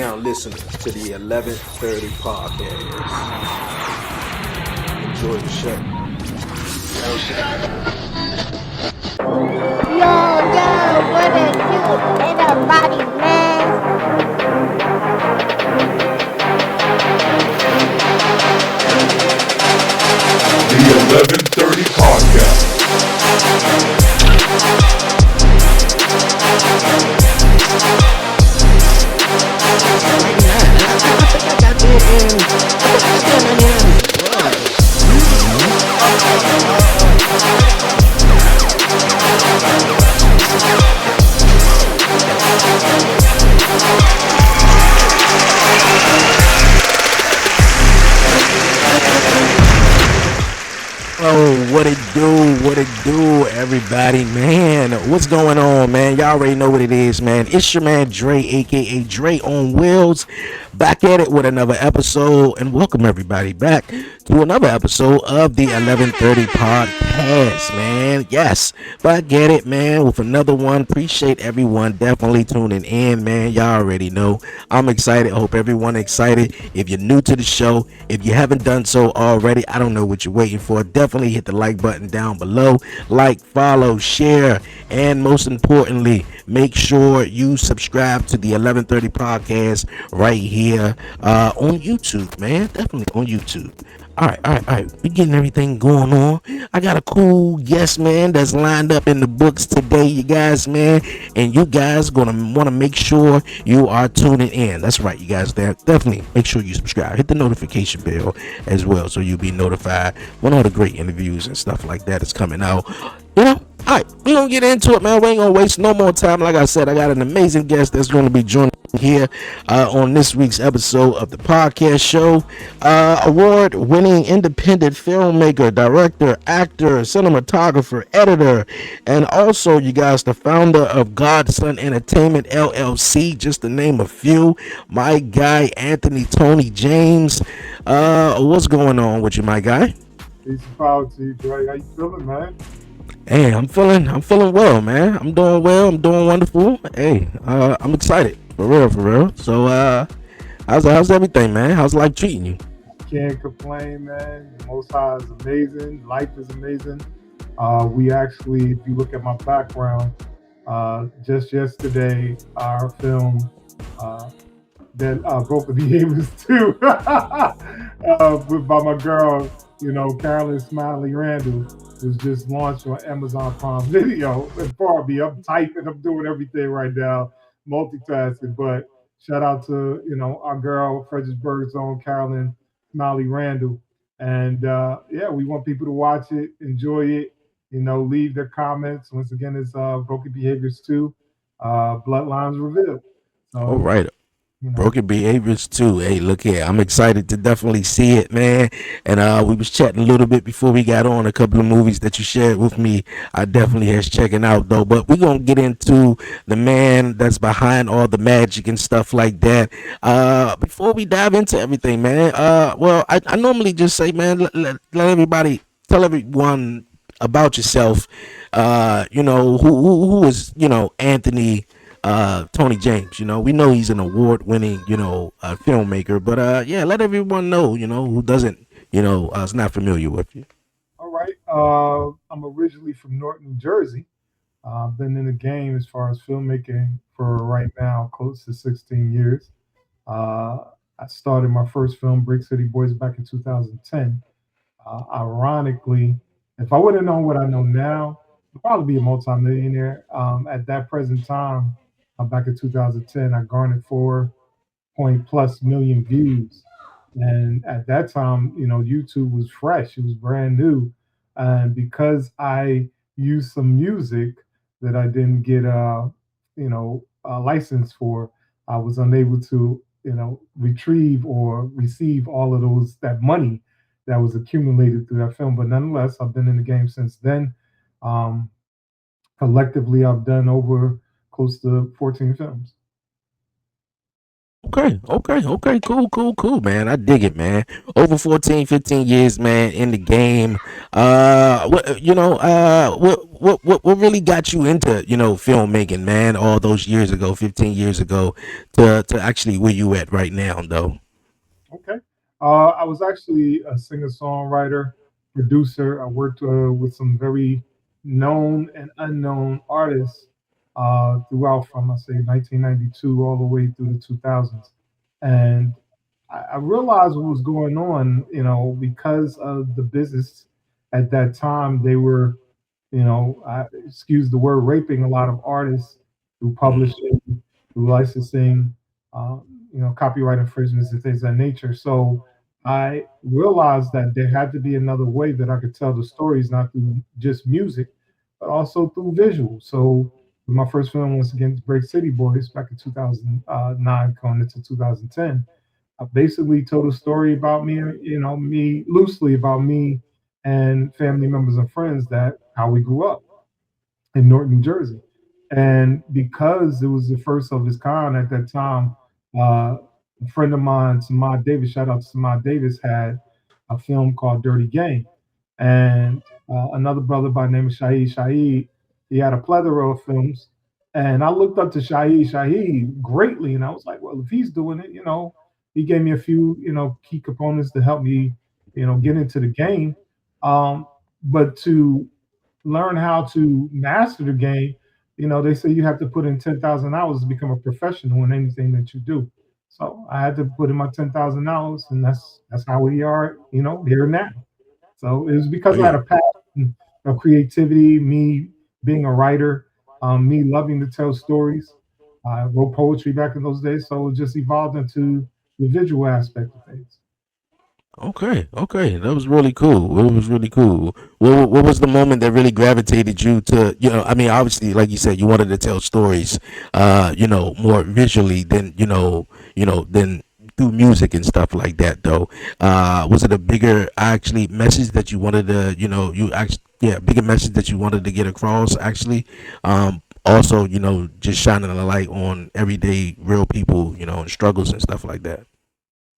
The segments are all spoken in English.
now listening to the 11:30 podcast. Enjoy the show. Yo, what it do? Everybody, man. The 11:30 podcast. Oh, what it do, everybody, man. What's going on, man? Y'all already know what it is, man. It's your man Dre, aka Dre on Wheels, back at it with another episode, and welcome everybody back to another episode of the 11:30 podcast, man. Yes, back at it, man, with another one. Appreciate everyone definitely tuning in, man. Y'all already know I'm excited. I hope everyone excited. If you're new to the show, if you haven't done so already, I don't know what you're waiting for. Definitely hit the like button down below. Like, follow, share, and most importantly, make sure you subscribe to the 11:30 podcast right here on YouTube, man. Definitely on YouTube. All right. We getting everything going on. I got a cool guest, man, that's lined up in the books today, you guys, man. And you guys gonna want to make sure you are tuning in. That's right, you guys. There, definitely make sure you subscribe. Hit the notification bell as well, so you'll be notified when all the great interviews and stuff like that is coming out. You know. All right, we gonna get into it, man. We ain't gonna waste no more time. Like I said, I got an amazing guest that's gonna be joining here on this week's episode of the podcast show. Award-winning independent filmmaker, director, actor, cinematographer, editor, and also, you guys, the founder of Godson Entertainment LLC, just to name a few. My guy, Anthony Tony James. What's going on with you, my guy? Peace and power to you, Dre. How you feeling, man? Hey, I'm feeling well, man. I'm doing well. I'm doing wonderful. Hey, I'm excited for real. So, how's everything, man? How's life treating you? Can't complain, man. The Most High is amazing. Life is amazing. We actually, if you look at my background, just yesterday, our film that Broken Behaviors 2 by my girl, Carolyn Smiley Randall, was just launched on Amazon Prime Video. And pardon me, I'm typing, I'm doing everything right now, multitasking. But shout out to our girl, Fredericksburg's own Carolyn Smiley Randall. And we want people to watch it, enjoy it, leave their comments. Once again, it's Broken Behaviors 2, Bloodlines Revealed. So, all right. Broken Behaviors too. Hey, look here. I'm excited to definitely see it, man. And we was chatting a little bit before we got on a couple of movies that you shared with me. I definitely has checking out though. But we're gonna get into the man that's behind all the magic and stuff like that. Before we dive into everything, man. I normally just say, man, let everybody tell everyone about yourself. Who is Anthony Tony James. We know he's an award-winning, filmmaker, but let everyone know, who doesn't, is not familiar with you. All right. I'm originally from Norton, New Jersey. I've been in the game as far as filmmaking for right now close to 16 years. I started my first film, Brick City Boys, back in 2010. Ironically, if I would have known what I know now, I'd probably be a multimillionaire. At that present time, back in 2010, I garnered 4+ million views. And at that time, YouTube was fresh, it was brand new. And because I used some music that I didn't get a license for, I was unable to, retrieve or receive all of that money that was accumulated through that film. But nonetheless, I've been in the game since then. Collectively, I've done over close to 14 films. Okay. Cool, man. I dig it, man. Over 14, 15 years, man, in the game. What really got you into, filmmaking, man, all those years ago, 15 years ago, to actually where you at right now, though? Okay. I was actually a singer-songwriter, producer. I worked with some very known and unknown artists throughout from, I say, 1992 all the way through the 2000s. And I realized what was going on, because of the business at that time. They were, excuse the word, raping a lot of artists through Mm, publishing, through licensing, um, copyright infringements and things of that nature. So I realized that there had to be another way that I could tell the stories, not through just music, but also through visual. So my first film, once again, Break City Boys, back in 2009, going into 2010. I basically told a story about me, me loosely about me and family members and friends, that how we grew up in Norton, New Jersey. And because it was the first of its kind at that time, a friend of mine, Samad Davis, shout out to Samad Davis, had a film called Dirty Game. And another brother by the name of Shahid, he had a plethora of films. And I looked up to Shahid greatly. And I was like, well, if he's doing it, he gave me a few, key components to help me, get into the game. But to learn how to master the game, they say you have to put in 10,000 hours to become a professional in anything that you do. So I had to put in my 10,000 hours, and that's how we are, here now. So it was oh because I yeah. had a passion of creativity, me being a writer, me loving to tell stories. I wrote poetry back in those days, so it just evolved into the visual aspect of things. Okay, that was really cool. It was really cool. What was the moment that really gravitated you to, I mean, obviously, like you said, you wanted to tell stories, more visually than, than through music and stuff like that, though. Was it a bigger, actually, message that you wanted to, yeah, bigger message that you wanted to get across, actually? Also, just shining a light on everyday real people, and struggles and stuff like that.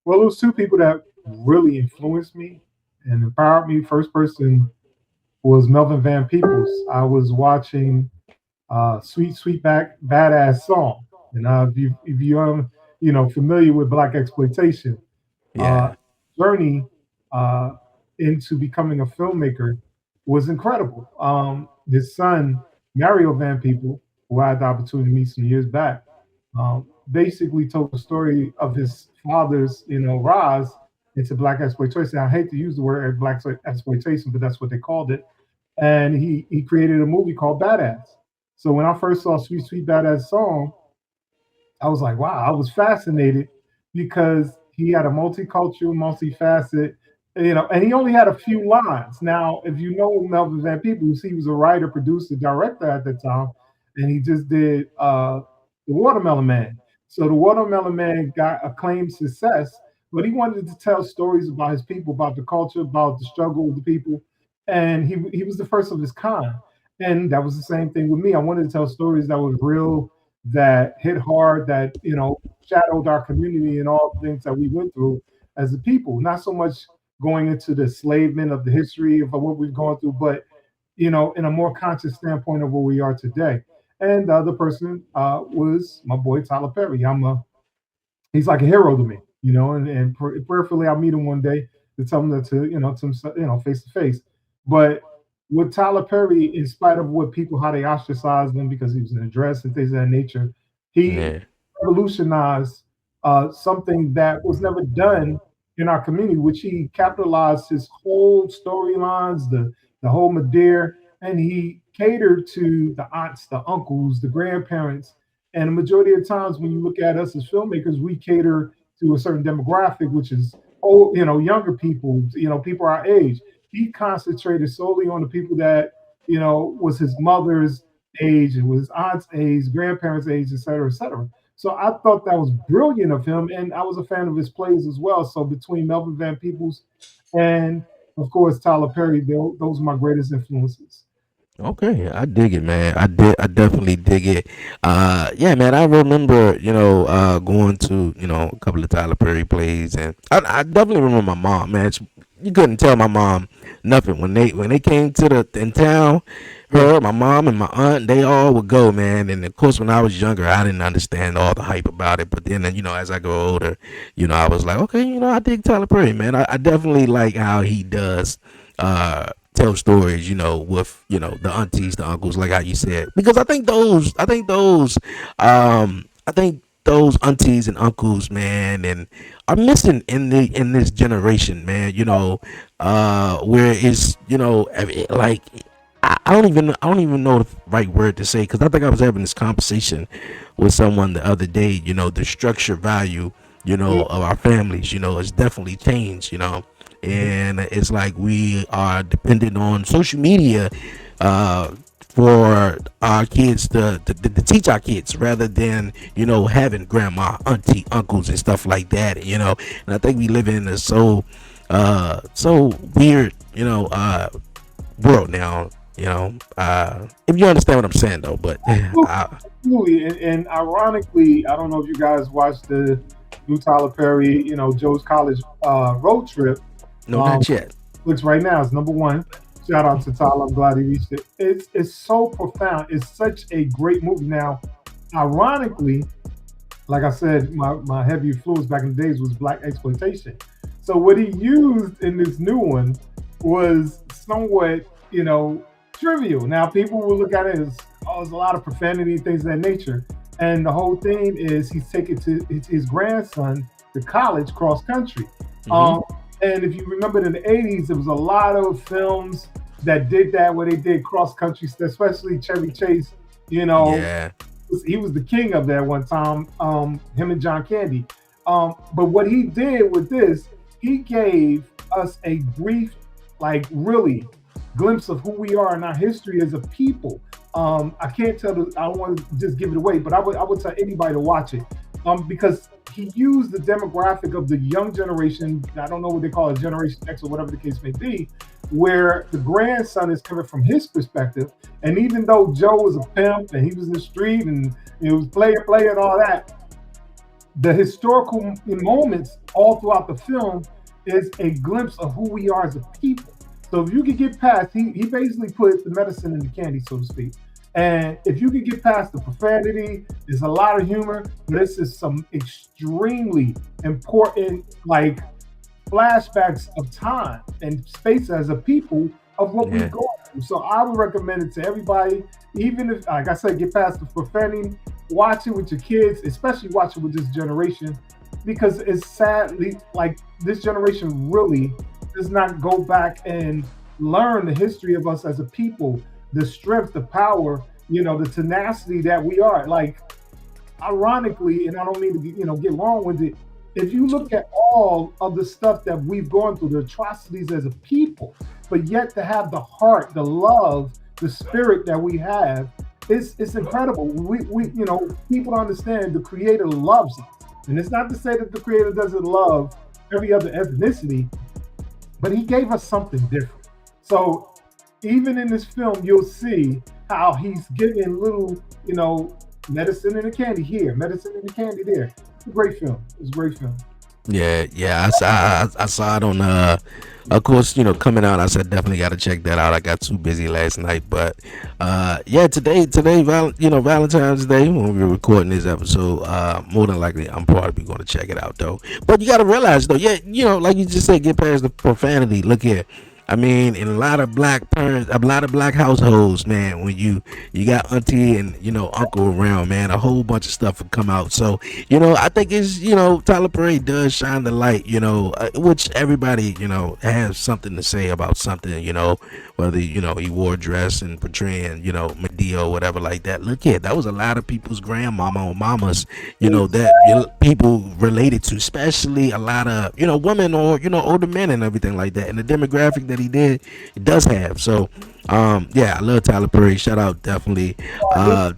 Well, it was two people that really influenced me and empowered me. First person was Melvin Van Peebles. I was watching "Sweet Sweet Back Badass Song," and if you familiar with black exploitation, uh, Yeah. journey uh, into becoming a filmmaker was incredible. His son Mario Van People, who I had the opportunity to meet some years back, basically told the story of his father's, rise into black exploitation. I hate to use the word black exploitation, but that's what they called it. And he created a movie called Badass. So when I first saw Sweet Sweet Badass Song, I was like, wow, I was fascinated because he had a multicultural, multifaceted, and he only had a few lines. Now, if you know Melvin Van Peebles, he was a writer, producer, director at the time, and he just did The Watermelon Man. So The Watermelon Man got acclaimed success, but he wanted to tell stories about his people, about the culture, about the struggle of the people, and he was the first of his kind. And that was the same thing with me. I wanted to tell stories that was real, that hit hard, that shadowed our community and all the things that we went through as a people. Not so much going into the enslavement of the history of what we've gone through, but in a more conscious standpoint of where we are today. And the other person was my boy Tyler Perry. He's like a hero to me, and prayerfully I'll meet him one day to tell him that face to face. But with Tyler Perry, in spite of what people how they ostracized him because he was in a dress and things of that nature, he Yeah. revolutionized something that was never done in our community, which he capitalized his whole storylines, the whole Madeira, and he catered to the aunts, the uncles, the grandparents, and the majority of times when you look at us as filmmakers, we cater to a certain demographic, which is younger people, people our age. He concentrated solely on the people that, was his mother's age, it was his aunt's age, grandparents' age, et cetera, et cetera. So I thought that was brilliant of him, and I was a fan of his plays as well. So between Melvin Van Peebles and, of course, Tyler Perry, those are my greatest influences. Okay, I dig it, man. I definitely dig it. Yeah, man. I remember, going to, a couple of Tyler Perry plays, and I definitely remember my mom, man. You couldn't tell my mom nothing when they came to the in town. Yeah. Her, my mom, and my aunt, they all would go, man. And of course, when I was younger, I didn't understand all the hype about it. But then, as I go older, I was like, okay, I dig Tyler Perry, man. I definitely like how he does. Tell stories, with the aunties, the uncles, like how you said, because I think those aunties and uncles, man, and are missing in this generation, man. Where it's like I don't even know the right word to say, because I think I was having this conversation with someone the other day. The structure value, Yeah. of our families, has definitely changed. Mhm. And it's like we are dependent on social media for our kids to teach our kids, rather than having grandma, auntie, uncles, and stuff like that. And I think we live in a so weird world now. If you understand what I'm saying, though. But Absolutely. And ironically, I don't know if you guys watched the new Tyler Perry, Joe's College road trip. no, Um, not yet. Looks right now is number one. Shout out to Tyler. I'm glad he reached it. It's so profound. It's such a great movie. Now, ironically, like I said, my heavy influence back in the days was black exploitation. So what he used in this new one was somewhat, trivial. Now people will look at it as, oh, there's a lot of profanity, things of that nature. And the whole thing is he's taking to his grandson to college cross country. Hmm. Um, and if you remember in the 80s, there was a lot of films that did that where they did cross country, especially Chevy Chase, you know, Yeah. he was the king of that one time. Him and John Candy. But what he did with this, he gave us a brief, like really, glimpse of who we are in our history as a people. I can't tell. I don't want to just give it away, but I would tell anybody to watch it. Because he used the demographic of the young generation. I don't know what they call it, Generation X or whatever the case may be, where the grandson is coming from his perspective. And even though Joe was a pimp and he was in the street and he was player, and all that, the historical moments all throughout the film is a glimpse of who we are as a people. So if you could get past, he basically put the medicine in the candy, so to speak. And if you could get past the profanity, there's a lot of humor, but this is some extremely important, like flashbacks of time and space as a people of what we've Yeah. gone through. So I would recommend it to everybody, even if, like I said, get past the profanity, watch it with your kids, especially watch it with this generation, because it's sadly like this generation really does not go back and learn the history of us as a people, the strength, the power, the tenacity that we are. Like ironically, and I don't mean to get long with it, if you look at all of the stuff that we've gone through, the atrocities as a people, but yet to have the heart, the love, the spirit that we have, it's incredible. We people don't understand the creator loves us. And it's not to say that the creator doesn't love every other ethnicity, but he gave us something different. So even in this film, you'll see how he's giving little, medicine in the candy here, medicine in the candy there. It's a great film. It's a great film. Yeah, yeah, I saw it on of course, coming out. I said definitely got to check that out. I got too busy last night, but yeah, today, Valentine's Day, when we were recording this episode, more than likely I'm probably going to check it out though. But you got to realize though, yeah, like you just said, get past the profanity. Look here. I mean, in a lot of black parents, a lot of black households, man, when you got auntie and uncle around, man, a whole bunch of stuff will come out. So I think it's Tyler Perry does shine the light, which everybody has something to say about something, whether he wore a dress and portraying Medea or whatever like that. Look here, that was a lot of people's grandmama or mamas, that people related to, especially a lot of women or older men and everything like that, and the demographic that he did it does have. So yeah, I love Tyler Perry. Shout out definitely. uh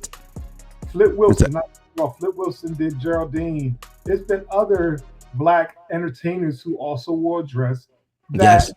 Flip what's that? Wilson, not well, Flip Wilson did Geraldine. There's been other black entertainers who also wore a dress that Yes.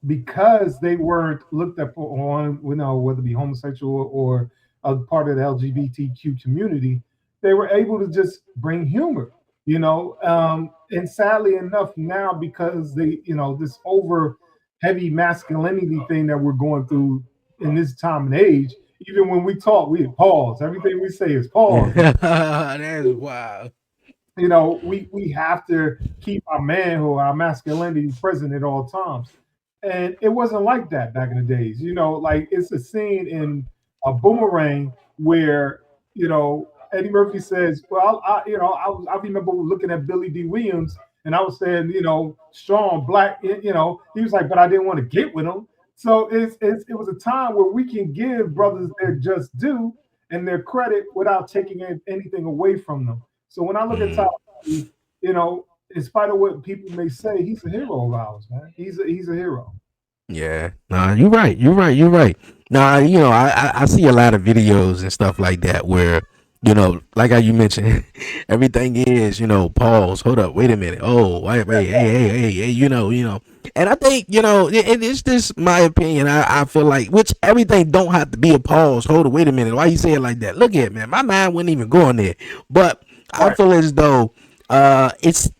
because they weren't looked up on, whether it be homosexual or a part of the LGBTQ community, they were able to just bring humor, and sadly enough now, because this over heavy masculinity thing that we're going through in this time and age, even when we talk, we pause. Everything we say is pause. That's wild. We have to keep our manhood, our masculinity present at all times. And it wasn't like that back in the days. Like it's a scene in a Boomerang where, Eddie Murphy says, well, I remember looking at Billy D. Williams and I was saying, strong black, he was like, but I didn't want to get with him. So it was a time where we can give brothers their just due and their credit without taking anything away from them. So when I look at Tyler, Mm. in spite of what people may say, he's a hero of ours, man. He's a hero. Yeah, nah, you're right. You're right. You're right. Nah, I see a lot of videos and stuff like that where, like how you mentioned, everything is, pause, hold up, wait a minute. Oh, wait, hey, and I think, it's just my opinion. I feel like, which everything don't have to be a pause. Hold up, wait a minute. Why you say it like that? Look at it, man. My mind wouldn't even go on there. But I Right. feel as though, it's,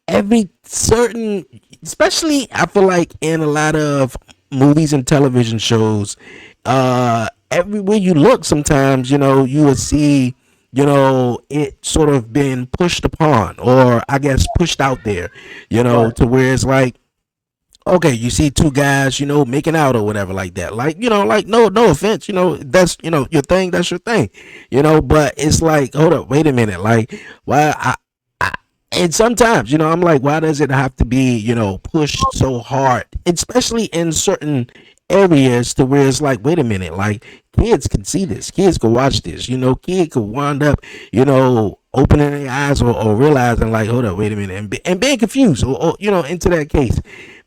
every certain, especially I feel like in a lot of movies and television shows, everywhere you look, sometimes you will see, it sort of been pushed upon, or I guess pushed out there, Right. to where it's like, okay, you see two guys, making out or whatever like that. Like, like no offense, that's your thing, that's your thing. But it's like, hold up, wait a minute, like why I and sometimes, I'm like, why does it have to be, pushed so hard, especially in certain areas to where it's like, wait a minute, like kids can see this, kids can watch this, kid could wind up, opening their eyes, or realizing like, hold up, wait a minute, and being confused, or into that case,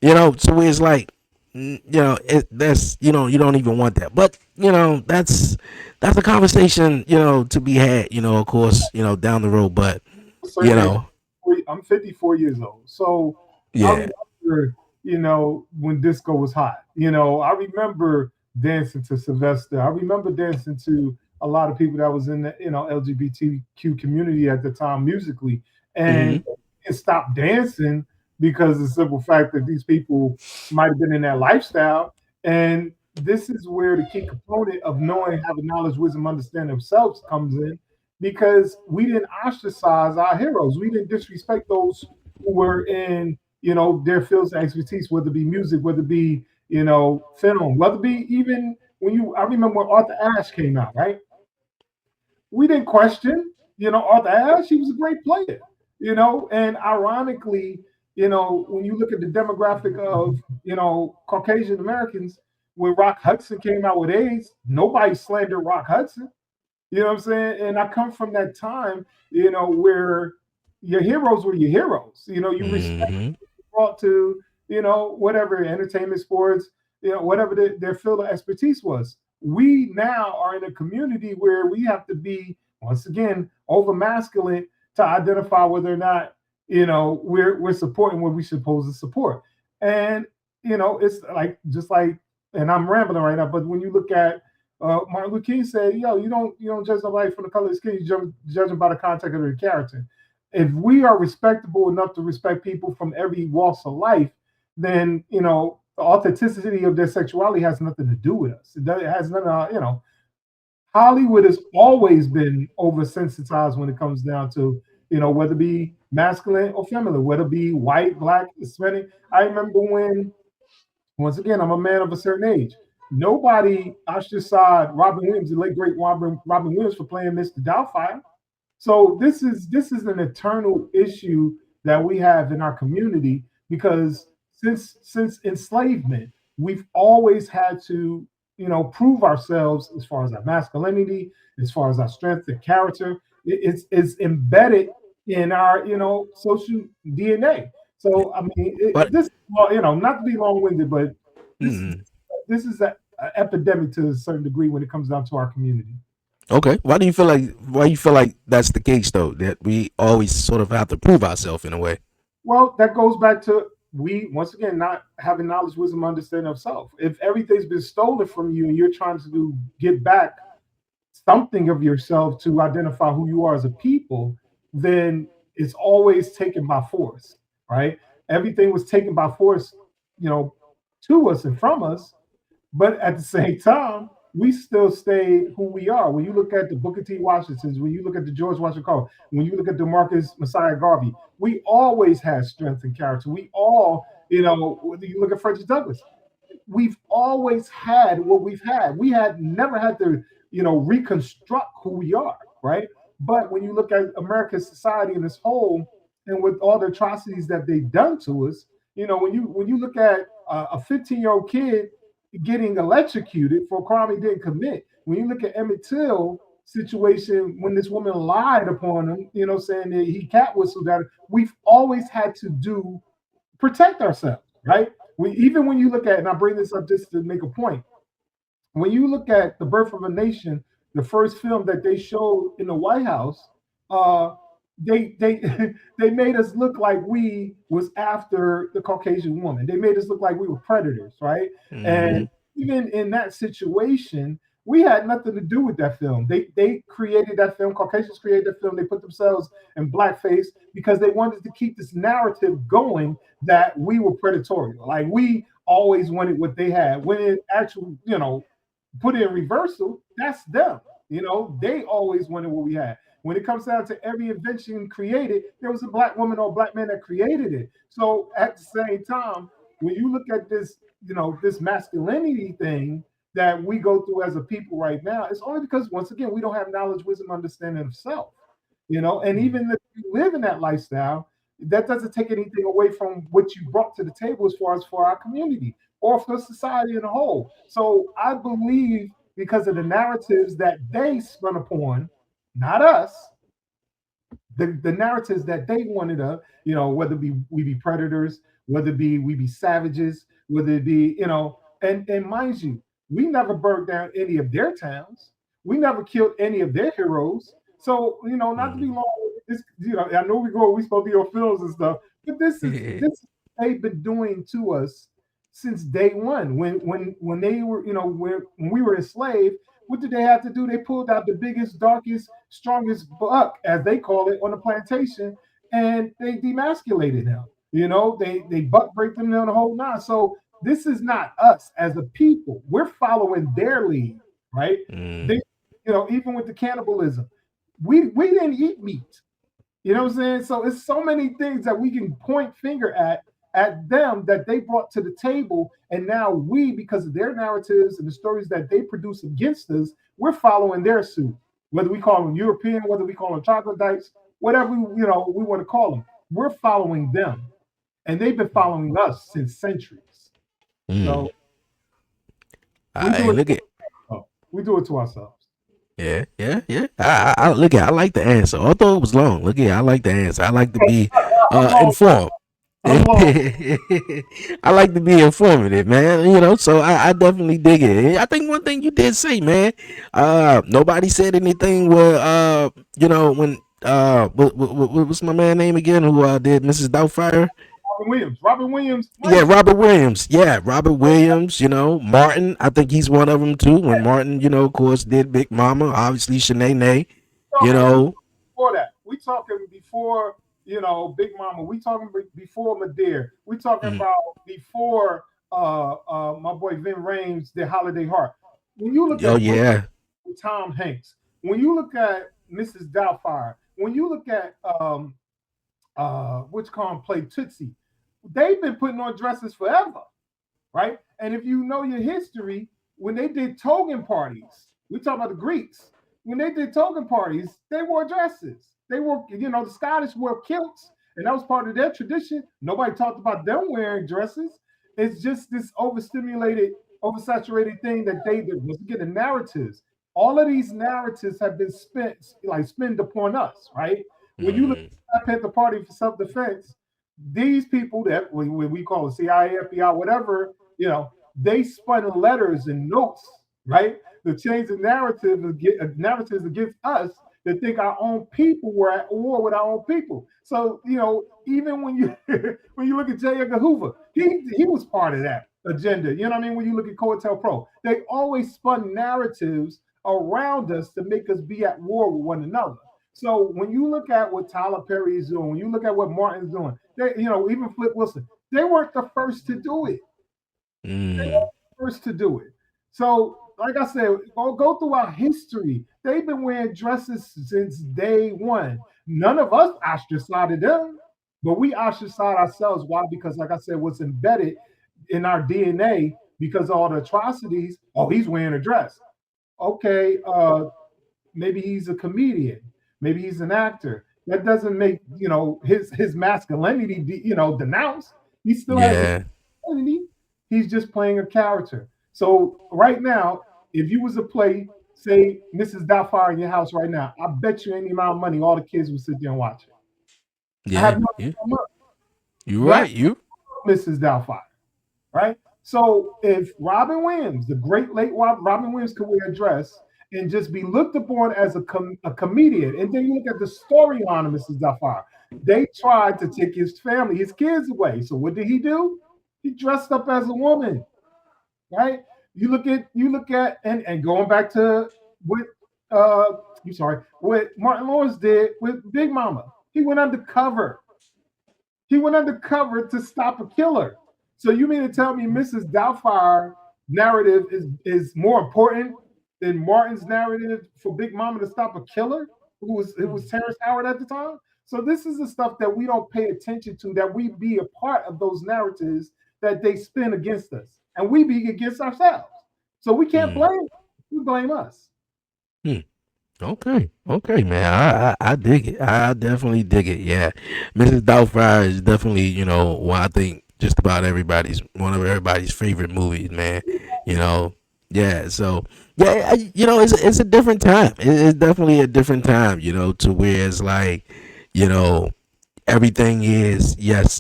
so where it's like, that's, you don't even want that, but that's a conversation, to be had, of course, down the road, but you Certainly, know, I'm 54 years old, so I yeah. remember, when disco was hot. I remember dancing to Sylvester. I remember dancing to a lot of people that was in the LGBTQ community at the time musically, Hmm. and stopped dancing because of the simple fact that these people might have been in that lifestyle. And this is where the key component of knowing, having knowledge, wisdom, understanding of self comes in, because we didn't ostracize our heroes. We didn't disrespect those who were in, their fields of expertise, whether it be music, whether it be, film, whether it be even I remember when Arthur Ashe came out, right? We didn't question, Arthur Ashe. He was a great player, and ironically, when you look at the demographic of, Caucasian Americans, when Rock Hudson came out with AIDS, nobody slandered Rock Hudson. You know what I'm saying? And I come from that time, where your heroes were your heroes. You respect Hmm. brought to, whatever entertainment, sports, whatever their field of expertise was. We now are in a community where we have to be, once again, over masculine to identify whether or not, we're supporting what we're supposed to support. And, it's like, just like, and I'm rambling right now, but when you look at, Martin Luther King said, "Yo, you don't judge nobody from the color of his skin. You judge them by the content of their character." If we are respectable enough to respect people from every walk of life, then the authenticity of their sexuality has nothing to do with us. It has nothing. Hollywood has always been oversensitized when it comes down to whether it be masculine or feminine, whether it be white, black, Hispanic. I remember when, once again, I'm a man of a certain age. Nobody ostracized Robin Williams, the late great Robin Williams, for playing Mr. Doubtfire. So this is an eternal issue that we have in our community, because since enslavement, we've always had to, prove ourselves as far as our masculinity, as far as our strength and character. It's embedded in our, social DNA. So I mean, But this, well, not to be long winded, but this mm, this is a epidemic to a certain degree when it comes down to our community. okay, why you feel like that's the case though? That we always sort of have to prove ourselves in a way. Well, that goes back to we once again not having knowledge, wisdom, understanding of self. If everything's been stolen from you and you're trying to get back something of yourself to identify who you are as a people, then it's always taken by force, right? Everything was taken by force, you know, to us and from us, but at the same time, we still stayed who we are. When you look at the Booker T. Washingtons, when you look at the George Washington Carver, when you look at DeMarcus Messiah Garvey, we always had strength and character. We all, when you look at Frederick Douglass, we've always had what we've had. We had never had to, reconstruct who we are, right? But when you look at American society in its whole, and with all the atrocities that they've done to us, when you look at a 15-year-old kid getting electrocuted for a crime he didn't commit, when you look at Emmett Till situation when this woman lied upon him, saying that he cat whistled at her, we've always had to protect ourselves, right? Even when you look at, and I bring this up just to make a point, when you look at The Birth of a Nation, the first film that they showed in the White House, they they made us look like we was after the Caucasian woman. They made us look like we were predators, right? And even in that situation, we had nothing to do with that film. They created that film. Caucasians created that film. They put themselves in blackface because they wanted to keep this narrative going that we were predatory. Like we always wanted what they had. When it actually, put it in reversal, that's them. They always wanted what we had. When it comes down to every invention created, there was a black woman or a black man that created it. So at the same time, when you look at this, this masculinity thing that we go through as a people right now, it's only because once again, we don't have knowledge, wisdom, understanding of self. And even if you live in that lifestyle, that doesn't take anything away from what you brought to the table as far as for our community or for society in a whole. So I believe because of the narratives that they spun upon, not us, the narratives that they wanted to, whether we be predators, whether it be we be savages, whether it be, and mind you, we never burned down any of their towns. We never killed any of their heroes. So, not to be long, this, I know we supposed to be on films and stuff, but this they've been doing to us since day one. When they were, when we were enslaved, what did they have to do? They pulled out the biggest, darkest, strongest buck, as they call it, on the plantation, and they demasculated him. They buck break them down the whole nine. So this is not us as a people. We're following their lead, right? They, even with the cannibalism, we didn't eat meat. You know what I'm saying? So it's so many things that we can point finger at them that they brought to the table, and now we, because of their narratives and the stories that they produce against us, we're following their suit. Whether we call them European, whether we call them troglodytes, whatever we want to call them, we're following them, and they've been following us since centuries. So we do it to ourselves. Yeah. I look at. I like the answer. Although it was long. Look at. I like the answer. I like to be informed. I like to be informative, man. So I definitely dig it. I think one thing you did say, man, nobody said anything where when what's my man name again who did Mrs. Doubtfire? Robert Williams. Yeah, Robert Williams. Yeah, Robert Williams. Martin. I think he's one of them too. When Martin, of course, did Big Mama. Obviously, Shanae. Before that, we talking before. Big Mama. We talking before Madea. We talking about before my boy Vin Rames did Holiday Heart. When you look at Tom Hanks, when you look at Mrs. Doubtfire, when you look at which Khan played Tootsie, they've been putting on dresses forever, right? And if you know your history, when they did toga parties, we talk about the Greeks. When they did toga parties, they wore dresses. They wore, the Scottish wore kilts, and that was part of their tradition. Nobody talked about them wearing dresses. It's just this overstimulated, oversaturated thing that they did. Once again, the narratives. All of these narratives have been spent upon us, right? When you look at the Black Panther Party for self-defense, these people that we call the CIA, FBI, whatever, they spun letters and notes, right, to change the narratives against us, to think our own people were at war with our own people. So, even when you when you look at J. Edgar Hoover, he was part of that agenda. You know what I mean? When you look at COINTELPRO, they always spun narratives around us to make us be at war with one another. So when you look at what Tyler Perry is doing, when you look at what Martin's doing, they, even Flip Wilson, they weren't the first to do it. They weren't the first to do it. So, like I said, go throughout history. They've been wearing dresses since day one. None of us ostracized them, but we ostracize ourselves. Why? Because, like I said, what's embedded in our DNA because of all the atrocities. Oh, he's wearing a dress. Okay, maybe he's a comedian. Maybe he's an actor. That doesn't make his masculinity denounced. He still has masculinity. He's just playing a character. So right now, if you was to play, say, Mrs. Doubtfire in your house right now, I bet you any amount of money all the kids would sit there and watch it. I have no idea. You're right. You Mrs. Doubtfire, right? So if Robin Williams, the great late Robin Williams, could wear a dress and just be looked upon as a comedian, and then you look at the storyline of Mrs. Doubtfire, they tried to take his family, his kids away. So what did he do? He dressed up as a woman, right? You look at and going back to what what Martin Lawrence did with Big Mama. He went undercover. He went undercover to stop a killer. So you mean to tell me Mrs. Doubtfire narrative is more important than Martin's narrative for Big Mama to stop a killer? It was Terrence Howard at the time. So this is the stuff that we don't pay attention to, that we be a part of those narratives that they spin against us, and we be against ourselves. So we can't blame them. We blame us. Okay, man. I dig it. I definitely dig it. Yeah, Mrs. Doubtfire is definitely one I think just about one of everybody's favorite movies, man. Yeah. So yeah, it's a different time. It's definitely a different time. To where it's like, everything is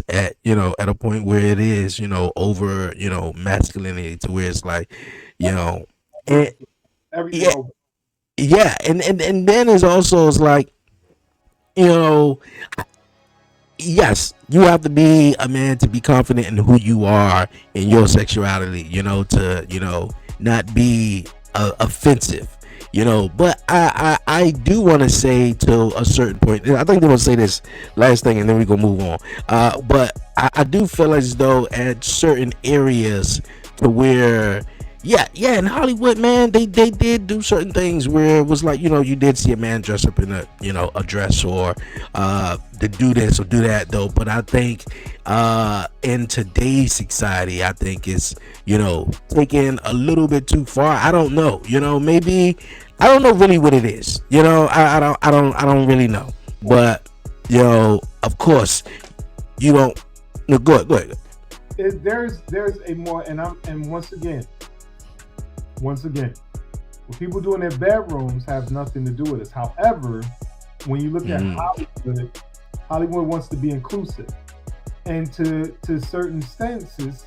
at at a point where it is over masculinity, to where it's like and Everything over. yeah, and then it's like yes, you have to be a man to be confident in who you are in your sexuality, to not be offensive, but I do want to say to a certain point, I think I'm gonna say this last thing and then we're gonna move on, but I do feel as though at certain areas to where in Hollywood, man, they did do certain things where it was like, you did see a man dress up in a dress or to do this or do that, though. But I think in today's society, I think it's taken a little bit too far. I don't know, maybe I don't know really what it is. I don't really know. But of course, you don't. No, go ahead. There's a more, and once again, what people do in their bedrooms has nothing to do with us. However, when you look at Hollywood wants to be inclusive, and to certain senses,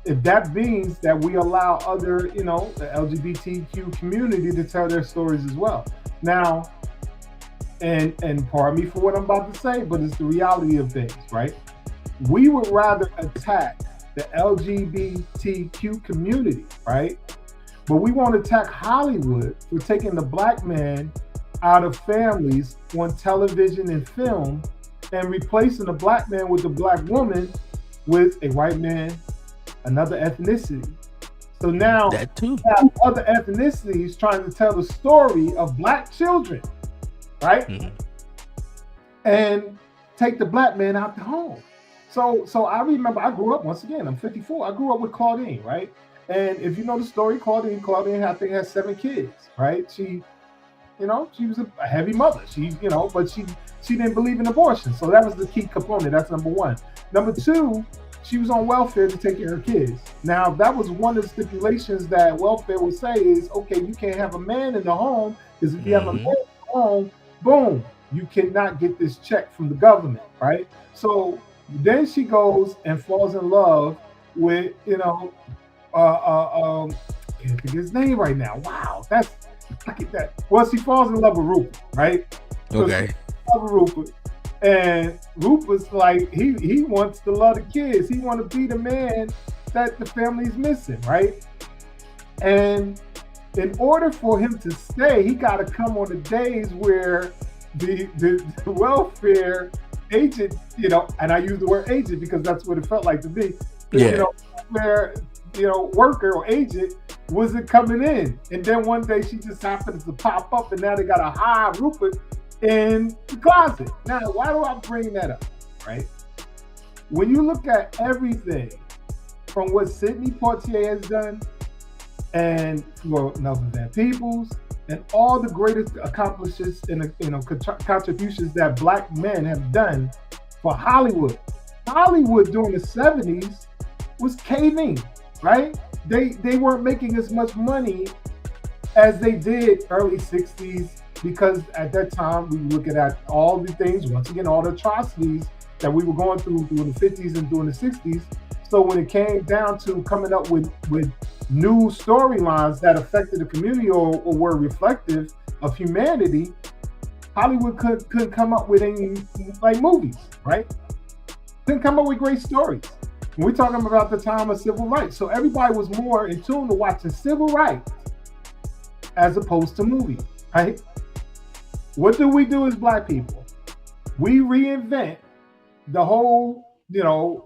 if that means that we allow other, the LGBTQ community to tell their stories as well. Now, and pardon me for what I'm about to say, but it's the reality of things, right? We would rather attack the LGBTQ community, right? But we won't attack Hollywood for taking the black man out of families on television and film and replacing the black man with the black woman with a white man, another ethnicity. So now that too. We have other ethnicities trying to tell the story of black children, right? And take the black man out the home. So I remember I grew up, once again, I'm 54. I grew up with Claudine, right? And if you know the story, Claudine, I think has 7 kids, right? She was a heavy mother. But she didn't believe in abortion. So that was the key component. That's number one. Number two, she was on welfare to take care of her kids. Now, that was one of the stipulations that welfare would say is, okay, you can't have a man in the home, because if you have a man in the home, boom, you cannot get this check from the government, right? So then she goes and falls in love with, can't think of his name right now. Wow, I get that. Well, she falls in love with Rupert, right? So she Okay. falls in love with Rupert, and Rupert's like he wants to love the kids. He want to be the man that the family's missing, right? And in order for him to stay, he got to come on the days where the welfare agent, and I use the word agent because that's what it felt like to me. Yeah. Where worker or agent wasn't coming in, and then one day she just happened to pop up, and now they got to hire Rupert in the closet. Now, why do I bring that up? Right? When you look at everything from what Sidney Poitier has done, and for Melvin Van Peebles, and all the greatest accomplishments and contributions that Black men have done for Hollywood. Hollywood during the 70s was caving, right? They weren't making as much money as they did early 60s, because at that time we were looking at all the things, once again, all the atrocities that we were going through during the 50s and during the 60s. So when it came down to coming up with new storylines that affected the community or were reflective of humanity, Hollywood couldn't come up with any like movies, right? Couldn't come up with great stories. And we're talking about the time of civil rights. So everybody was more in tune to watching civil rights as opposed to movies, right? What do we do as Black people? We reinvent the whole,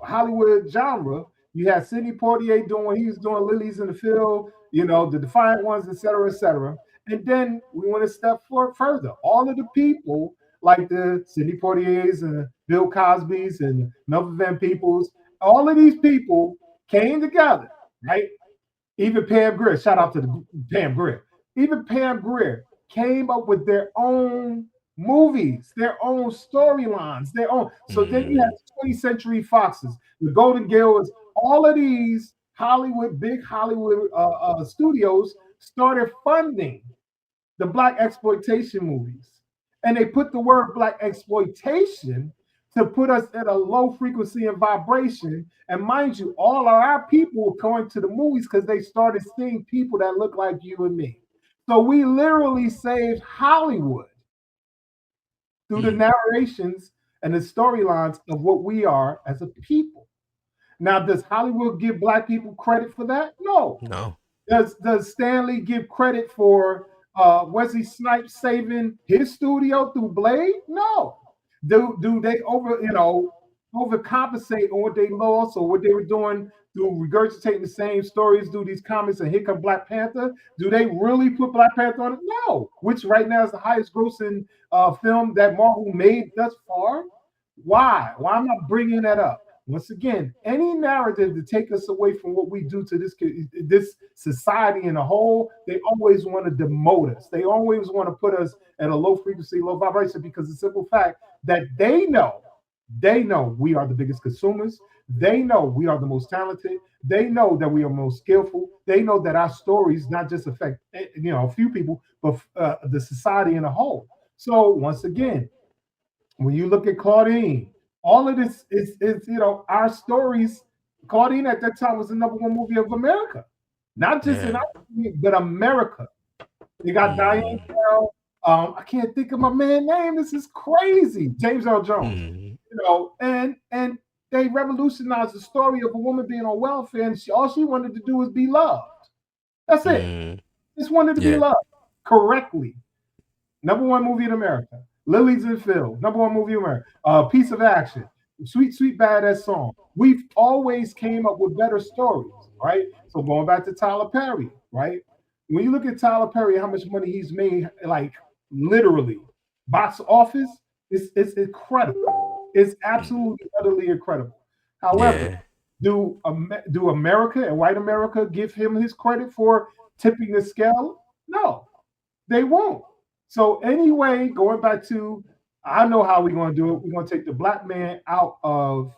Hollywood genre. You had Sidney Poitier doing what he was doing, Lilies in the Field, the Defiant Ones, et cetera, et cetera. And then we went a step further. All of the people, like the Sidney Poitiers and Bill Cosby's and Melvin Van Peebles, all of these people came together, right? Even Pam Grier, shout out to Pam Grier. Even Pam Grier came up with their own movies, their own storylines, their own. So then you have 20th Century Foxes, the Golden Girls, all of these big Hollywood studios started funding the Black exploitation movies. And they put the word Black exploitation to put us at a low frequency and vibration. And mind you, all of our people were going to the movies because they started seeing people that look like you and me. So we literally saved Hollywood through the narrations and the storylines of what we are as a people. Now, does Hollywood give Black people credit for that? No. No. Does Stanley give credit for Wesley Snipes saving his studio through Blade? No. Do they overcompensate on what they lost or what they were doing through regurgitating the same stories, do these comics, and here come Black Panther? Do they really put Black Panther on it? No. Which right now is the highest grossing film that Marvel made thus far. Why? Why am I bringing that up? Once again, any narrative to take us away from what we do to this society in a whole, they always want to demote us. They always want to put us at a low frequency, low vibration, because the simple fact that they know we are the biggest consumers. They know we are the most talented. They know that we are most skillful. They know that our stories not just affect a few people, but the society in a whole. So once again, when you look at Claudine, all of this is our stories. Claudine at that time was the #1 movie of America, not just in our country, but America. They got Diane Carroll. I can't think of my man's name. This is crazy. James Earl Jones. And they revolutionized the story of a woman being on welfare, and all she wanted to do was be loved. That's it. Just wanted to be loved correctly. #1 movie in America. Lilies in the Field, #1 movie in America. Piece of Action, Sweet Sweet Badass Song. We've always came up with better stories, right? So going back to Tyler Perry, right? When you look at Tyler Perry, how much money he's made, like literally, box office, it's incredible. It's absolutely utterly incredible. However, do America and white America give him his credit for tipping the scale? No, they won't. So anyway, going back to, I know how we're going to do it. We're going to take the Black man out of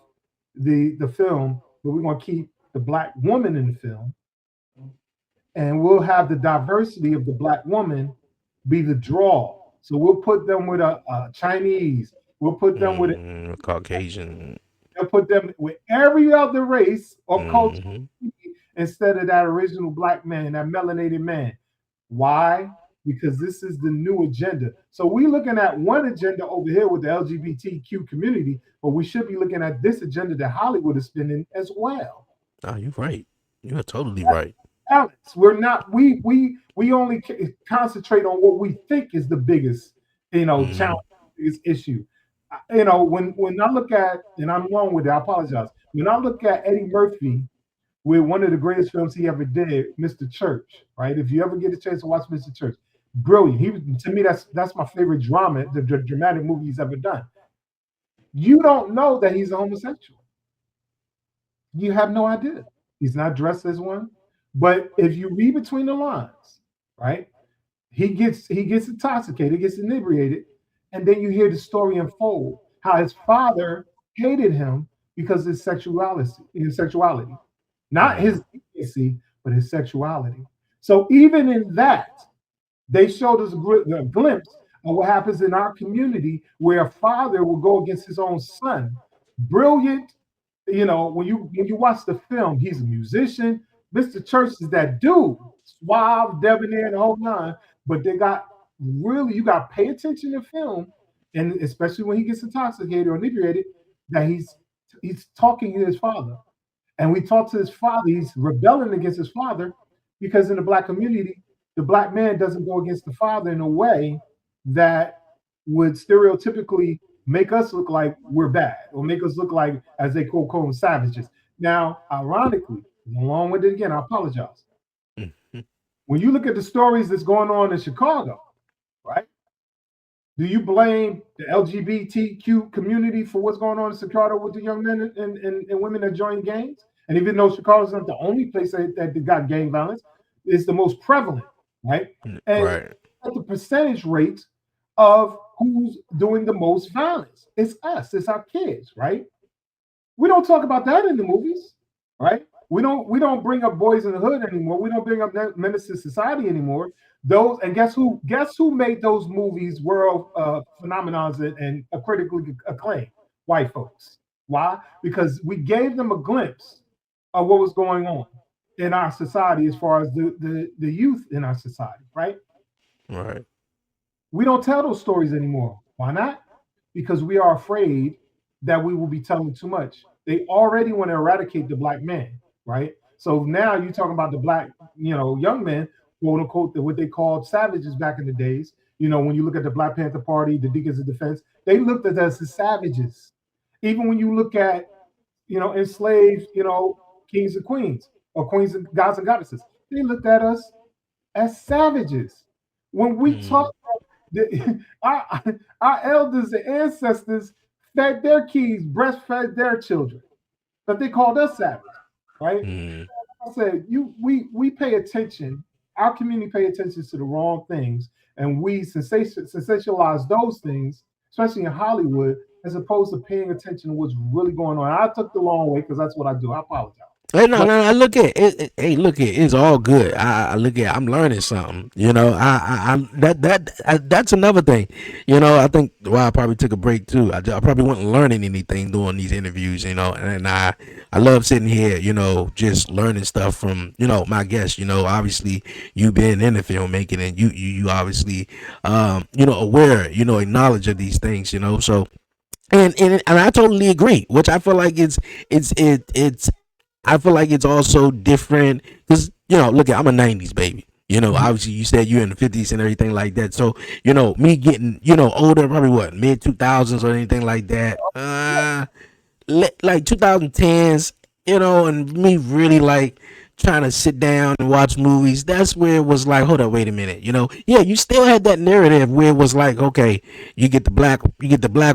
the film, but we're going to keep the Black woman in the film. And we'll have the diversity of the Black woman be the draw. So we'll put them with a Chinese. We'll put them with a Caucasian. They'll put them with every other race or culture instead of that original Black man, that melanated man. Why? because this is the new agenda. So we're looking at one agenda over here with the LGBTQ community, but we should be looking at this agenda that Hollywood is spinning as well. Oh, you're right. You're totally right. Alex, we're not. We only concentrate on what we think is the biggest, Hmm. challenge, biggest issue. When I look at, and I'm wrong with it, I apologize. When I look at Eddie Murphy with one of the greatest films he ever did, Mr. Church, right? If you ever get a chance to watch Mr. Church, brilliant. To me, that's my favorite drama, the dramatic movie he's ever done. You don't know that he's a homosexual. You have no idea. He's not dressed as one. But if you read between the lines, right? He gets intoxicated, gets inebriated, and then you hear the story unfold how his father hated him because of his sexuality, not his Hmm. decency, but his sexuality. So even in that, they showed us a glimpse of what happens in our community where a father will go against his own son. Brilliant, when you watch the film, he's a musician. Mr. Church is that dude, suave, debonair, and the whole nine. But they got really, you got to pay attention to film, and especially when he gets intoxicated or inebriated, that he's talking to his father. And we talk to his father, he's rebelling against his father because in the black community, the black man doesn't go against the father in a way that would stereotypically make us look like we're bad or make us look like, as they call them, savages. Now, ironically, along with it again, I apologize. Hmm. When you look at the stories that's going on in Chicago, right? Do you blame the LGBTQ community for what's going on in Chicago with the young men and women that join gangs? And even though Chicago's not the only place that got gang violence, it's the most prevalent, right? And Right. at the percentage rate of who's doing the most violence, it's us, it's our kids, right? We don't talk about that in the movies, right? We don't bring up Boys in the Hood anymore. We don't bring up Menace to Society anymore. Those and guess who made those movies world phenomenons and critically acclaimed? White folks. Why? Because we gave them a glimpse of what was going on in our society as far as the youth in our society, right? Right. We don't tell those stories anymore. Why not? Because we are afraid that we will be telling too much. They already want to eradicate the black man, right? So now you're talking about the black, young men, quote unquote, what they called savages back in the days. When you look at the Black Panther Party, the Deacons of Defense, they looked at us as savages. Even when you look at, enslaved, kings and queens or queens and gods and goddesses, they looked at us as savages. When we Hmm. talk our elders and ancestors fed their kids, breastfed their children, but they called us savage, right? Hmm. I said, we pay attention, our community pay attention to the wrong things, and we sensationalize those things, especially in Hollywood, as opposed to paying attention to what's really going on. I took the long way because that's what I do. I apologize. Hey, no, But no, I look at it. Hey, look at it's all good. I look at. I'm learning something. I'm that's another thing. I think why I probably took a break too. I probably wasn't learning anything doing these interviews. And I love sitting here. Just learning stuff from my guests. Obviously you been in the filmmaking and you obviously aware knowledge of these things. So and I totally agree. Which I feel like it's I feel like it's also different because look, I'm a '90s baby. Obviously, you said you're in the '50s and everything like that. So, me getting older, probably what mid 2000s or anything like that. Like 2010s, and me really like trying to sit down and watch movies. That's where it was like, hold up, wait a minute. Yeah, you still had that narrative where it was like, okay, you get the black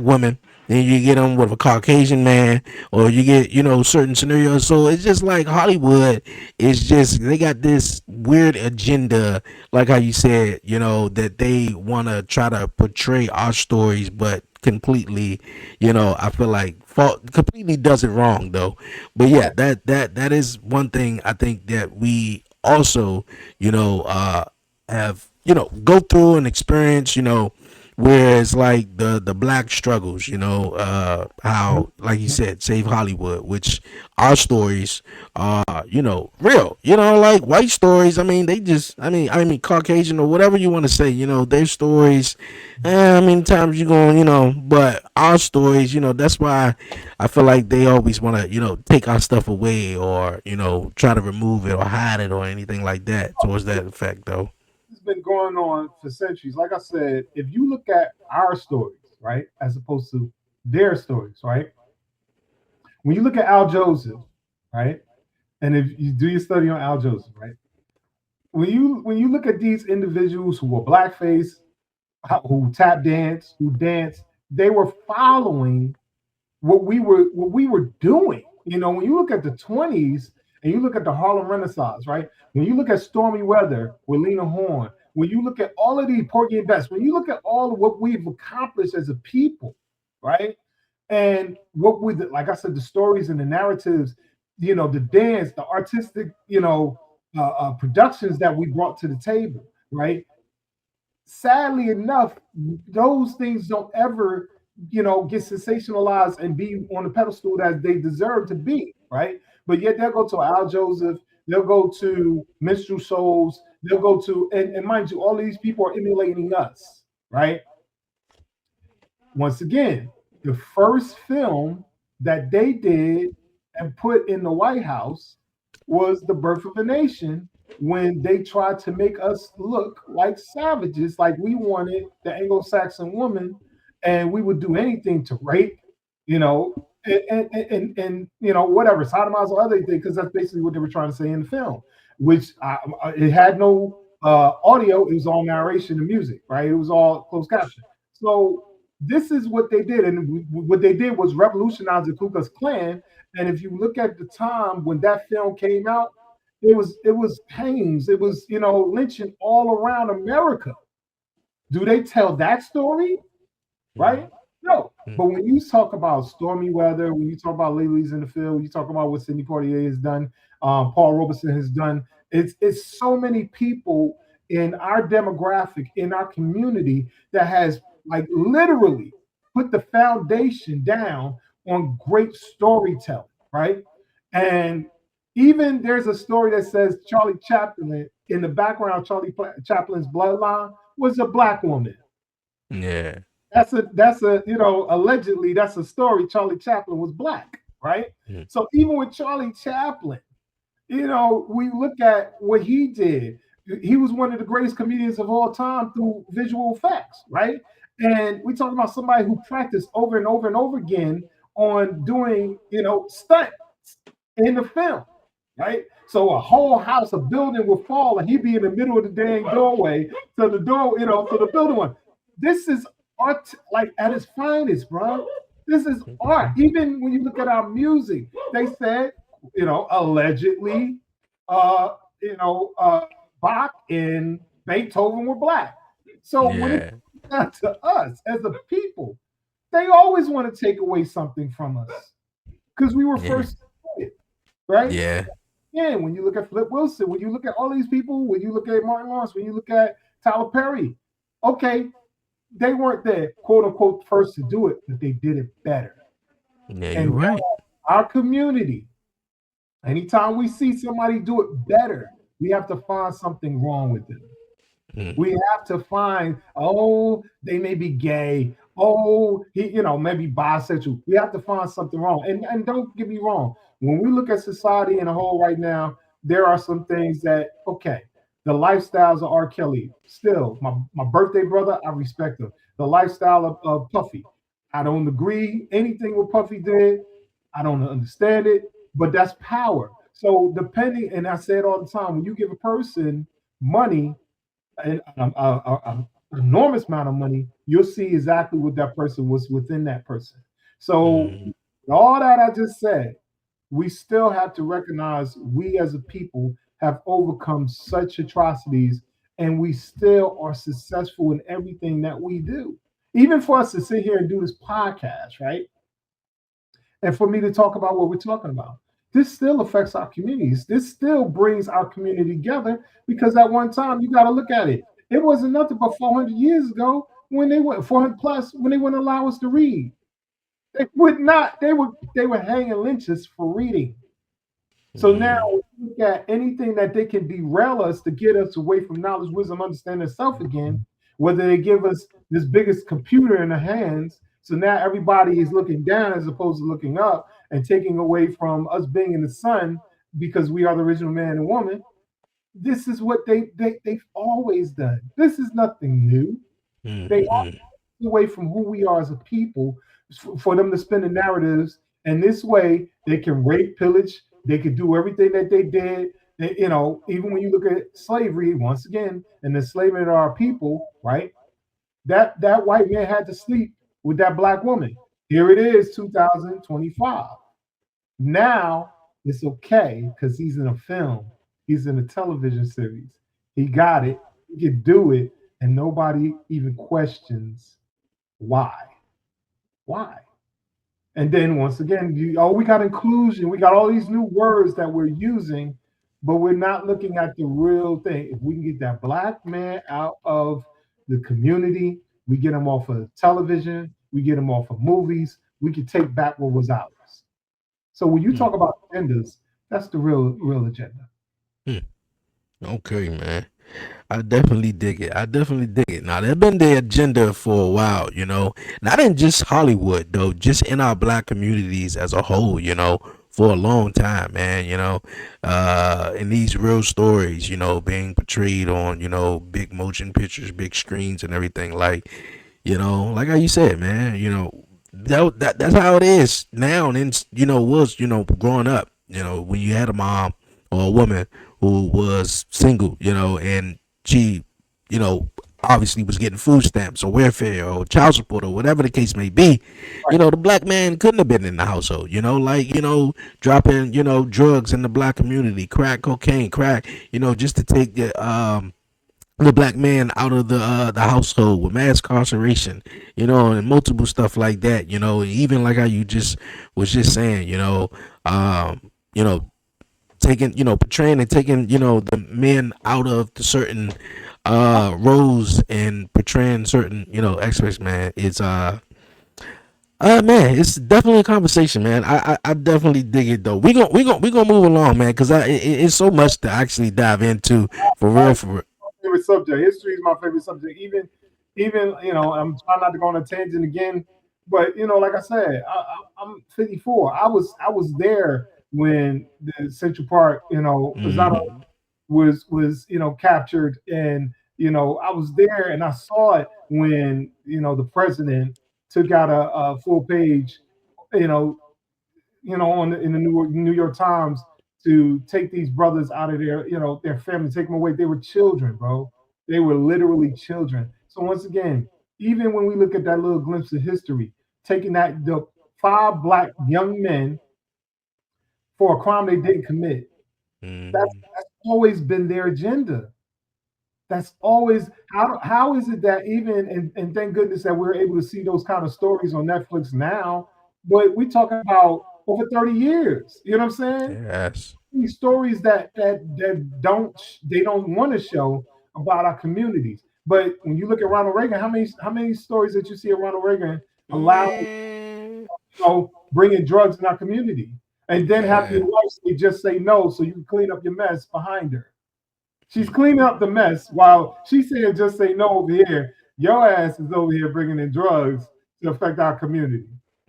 woman, then you get them with a Caucasian man, or you get certain scenarios. So it's just like Hollywood is just they got this weird agenda, like how you said, that they want to try to portray our stories, but completely, I feel like fault completely does it wrong though. But yeah, that is one thing I think that we also, have go through and experience, Whereas like the black struggles, how like you said, save Hollywood, which our stories are, real. Like white stories. I mean, they just, I mean, Caucasian or whatever you want to say. Their stories. I mean, times you going, but our stories, that's why I feel like they always want to, take our stuff away or, try to remove it or hide it or anything like that towards that effect, though. It's been going on for centuries. Like I said, if you look at our stories, right, as opposed to their stories, right? When you look at Al Joseph, right, and if you do your study on Al Joseph, right, when you look at these individuals who were blackface, who tap dance, who dance, they were following what we were doing. When you look at the 20s and you look at the Harlem Renaissance, right? When you look at Stormy Weather with Lena Horne, when you look at all of these Porgy and Bess, when you look at all of what we've accomplished as a people, right? And what we, like I said, the stories and the narratives, the dance, the artistic, productions that we brought to the table, right? Sadly enough, those things don't ever, get sensationalized and be on the pedestal that they deserve to be, right? But yet they'll go to Al Joseph, they'll go to Minstrel Souls, they'll go to, and mind you, all of these people are emulating us, right? Once again, the first film that they did and put in the White House was The Birth of a Nation, when they tried to make us look like savages, like we wanted the Anglo-Saxon woman, and we would do anything to rape, you know, and whatever, sodomize or other thing, because that's basically what they were trying to say in the film, which it had no audio, it was all narration and music, right? It was all closed caption. So this is what they did, and what they did was revolutionize the Ku Klux Klan. And if you look at the time when that film came out, it was hangings, it was lynching all around America. Do they tell that story? Right? No. But when you talk about Stormy Weather, when you talk about Lilies in the Field, when you talk about what Sidney Poitier has done, Paul Robeson has done, it's so many people in our demographic, in our community, that has like literally put the foundation down on great storytelling, right? And even there's a story that says Charlie Chaplin, in the background, Charlie Chaplin's bloodline was a black woman. Yeah. That's a allegedly that's a story. Charlie Chaplin was black, right? Mhm. So even with Charlie Chaplin, we look at what he did. He was one of the greatest comedians of all time through visual effects, right? And we talk about somebody who practiced over and over and over again on doing, stunts in the film, right? So a whole house, a building would fall, and he'd be in the middle of the dang doorway. So the door, so the building one. This is art, like at its finest, bro. This is art. Even when you look at our music, they said, allegedly, uh, Bach and Beethoven were black. So when it Yeah. comes down to us as a people, they always want to take away something from us because we were Yeah. first, right? Yeah. Yeah, when you look at Flip Wilson, when you look at all these people, when you look at Martin Lawrence, when you look at Tyler Perry, okay, they weren't the quote unquote first to do it, but they did it better. Yeah, you're And right. our community, anytime we see somebody do it better, we have to find something wrong with them. Mm. We have to find, oh, they may be gay. Oh, he, maybe bisexual. We have to find something wrong. And don't get me wrong. When we look at society in a whole right now, there are some things that, okay, the lifestyles of R. Kelly, still, my birthday brother, I respect him. The lifestyle of Puffy. I don't agree anything what Puffy did. I don't understand it, but that's power. So depending, and I say it all the time, when you give a person money, an enormous amount of money, you'll see exactly what that person was within that person. So, Mm. all that I just said, we still have to recognize we as a people have overcome such atrocities, and we still are successful in everything that we do. Even for us to sit here and do this podcast, right? And for me to talk about what we're talking about. This still affects our communities. This still brings our community together because at one time, you got to look at it. It wasn't nothing but 400 years ago. when they went 400 plus when they wouldn't allow us to read. They would not. They were hanging lynches for reading. So now Mm, we look at anything that they can derail us to get us away from knowledge, wisdom, understanding, and self again. Whether they give us this biggest computer in the hands, so now everybody is looking down as opposed to looking up, and taking away from us being in the sun because we are the original man and woman. This is what they've always done. This is nothing new. mm, They mm, away from who we are as a people for them to spin the narratives. And this way, they can rape, pillage. They could do everything that they did. They, even when you look at slavery, once again, and the enslavement of our people, right? That white man had to sleep with that black woman. Here it is, 2025. Now it's okay because he's in a film. He's in a television series. He got it. He could do it, and nobody even questions why. Why? And then once again, we got inclusion. We got all these new words that we're using, but we're not looking at the real thing. If we can get that black man out of the community, we get him off of television, we get him off of movies, we can take back what was ours. So when you mm, talk about agendas, that's the real agenda. mm. Okay, man. I definitely dig it. I definitely dig it. Now, they've been the agenda for a while, not in just Hollywood, though, just in our black communities as a whole, for a long time, man, in these real stories, being portrayed on, big motion pictures, big screens and everything like how you said, man, that's how it is now. And, was, growing up, when you had a mom or a woman who was single, and she, you know, obviously was getting food stamps or welfare or child support or whatever the case may be, Right. the black man couldn't have been in the household, dropping, drugs in the black community, crack, cocaine, crack, just to take the black man out of the household with mass incarceration, and multiple stuff like that, even like how you just was just saying, um, you know, taking, portraying and taking, the men out of the certain roles and portraying certain, aspects, man. It's man, it's definitely a conversation, man. I definitely dig it though. We gonna move along, man, because it's so much to actually dive into for real, for real. Favorite subject. History is my favorite subject. Even I'm trying not to go on a tangent again, but like I said, I'm 54. I was there when the Central Park, Ozana Mm, was captured, and I was there and I saw it when the president took out a full page, you know, in the New York Times to take these brothers out of their family, take them away. They were children, bro. They were literally children. So once again, even when we look at that little glimpse of history, taking the five black young men for a crime they didn't commit, mm, that's always been their agenda. That's always how is it that even and thank goodness that we're able to see those kind of stories on Netflix now, but we talking about over 30 years. You know what I'm saying? yes. These stories that don't want to show about our communities. But when you look at Ronald Reagan, how many stories that you see of Ronald Reagan allowing Man, bringing drugs in our community, and then having your man. wife just say no so you can clean up your mess behind her. She's cleaning up the mess while she's saying just say no over here. Your ass is over here bringing in drugs to affect our community,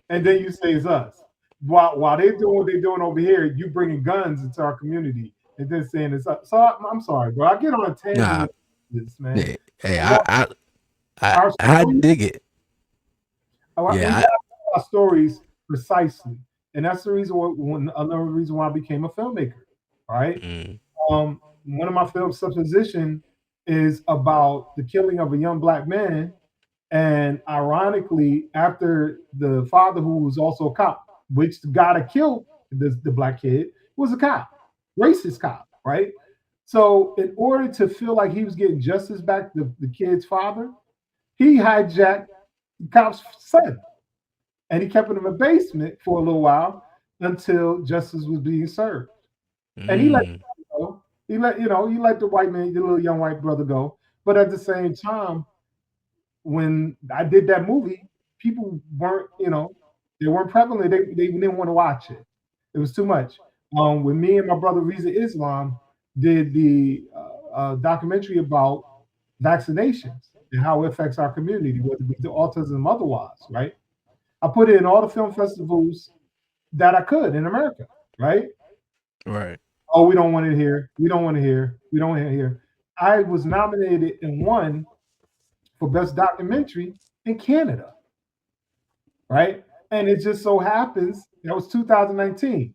and then you say it's us. While they're doing what they're doing over here, you bringing guns into our community and then saying it's us. So I'm sorry, bro. I get on a tangent Nah, with this, man. hey, hey, I want our I stories. dig it. We Yeah, got our stories precisely, and that's the reason another reason why I became a filmmaker. Right. mm, One of my film supposition is about the killing of a young black man, and ironically, after the father, who was also a cop, which the guy that killed the black kid was a cop, racist cop, right? So, in order to feel like he was getting justice back, the kid's father, he hijacked the cop's son, and he kept him in a basement for a little while until justice was being served. And he let mm, go. He let the white man, the little young white brother go. But at the same time, when I did that movie, people weren't, they weren't prevalent. They didn't want to watch it. It was too much. When me and my brother Riza Islam did the documentary about vaccinations and how it affects our community, whether it be the autism or otherwise, right? I put it in all the film festivals that I could in America, right? Right. Oh, we don't want it here. We don't want it here. We don't want it here. I was nominated and won for best documentary in Canada, right? And it just so happens that was 2019,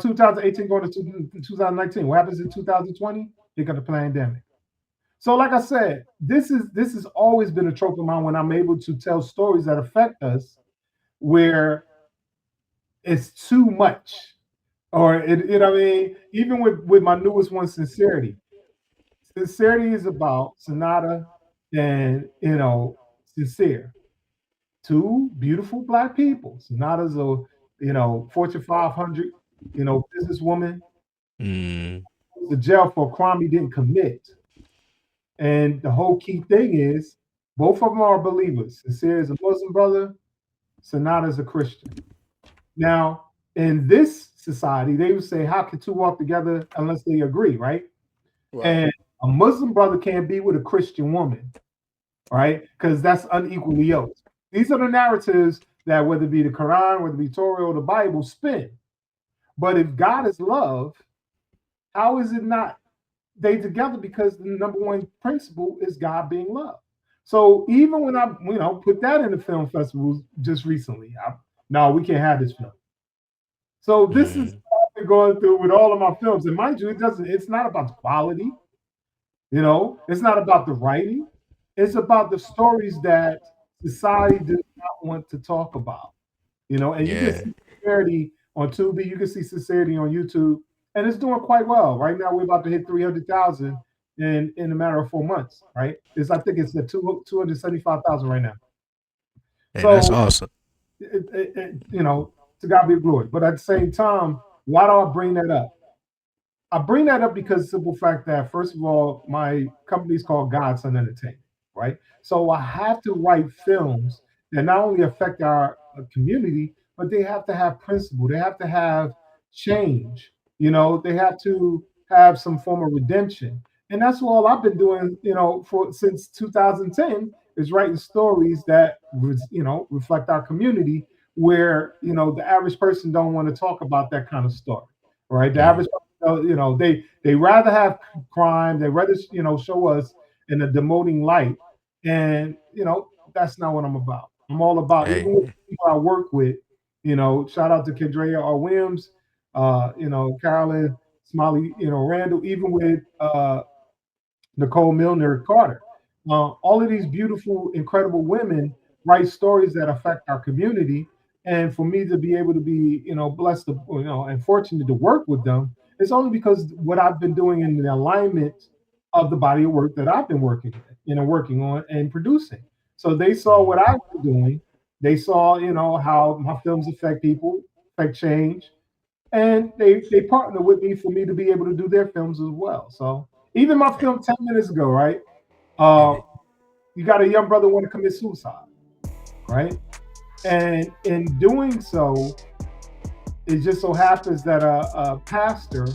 2018 going to 2019. What happens in 2020? They got the pandemic. So, like I said, this has always been a trope of mine when I'm able to tell stories that affect us, where it's too much, or what I mean. Even with my newest one, sincerity. Sincerity is about Sonata and sincere. Two beautiful black people. Sonata's a Fortune 500 businesswoman. Mm, Went to jail for a crime he didn't commit. And the whole key thing is both of them are believers. Sincere is a Muslim brother. Sonata is a Christian. Now, in this society, they would say, how can two walk together unless they agree, right? right. And a Muslim brother can't be with a Christian woman, right? Because that's unequally yoked. These are the narratives that, whether it be the Quran, whether it be Torah or the Bible, spin. But if God is love, how is it not they together? Because the number one principle is God being love. So even when I, put that in the film festivals just recently, no, we can't have this film. So this is Mm, what I've been going through with all of my films. And mind you, it's not about the quality, it's not about the writing. It's about the stories that society does not want to talk about. And you can yeah. see Sincerity on Tubi, you can see Sincerity on YouTube, and it's doing quite well. Right now, we're about to hit 300,000 in a matter of 4 months, right? I think it's at 275,000 right now. Hey, that's So, awesome. to God be the glory. But at the same time, why do I bring that up? I bring that up because the simple fact that, first of all, my company is called Godson Entertainment, right? So I have to write films that not only affect our community, but they have to have principle. They have to have change. They have to have some form of redemption. And that's all I've been doing, for since 2010, is writing stories that reflect our community, where the average person don't want to talk about that kind of story, right? The Mm, average, they rather have crime. They rather show us in a demoting light, and that's not what I'm about. I'm all about, even with hey. people I work with. Shout out to Kendra R. Williams, Carolyn Smiley, Randall, even with Nicole Milner Carter. All of these beautiful, incredible women write stories that affect our community. And for me to be able to be, blessed, and fortunate to work with them, it's only because what I've been doing in the alignment of the body of work that I've been working with, working on and producing. So they saw what Mm, I've been doing. They saw, how my films affect people, affect change, and they partner with me for me to be able to do their films as well. So even my hey, film 10 minutes ago, right? Uh, mhm, you got a young brother want to commit suicide, right? And in doing so, it just so happens that a pastor,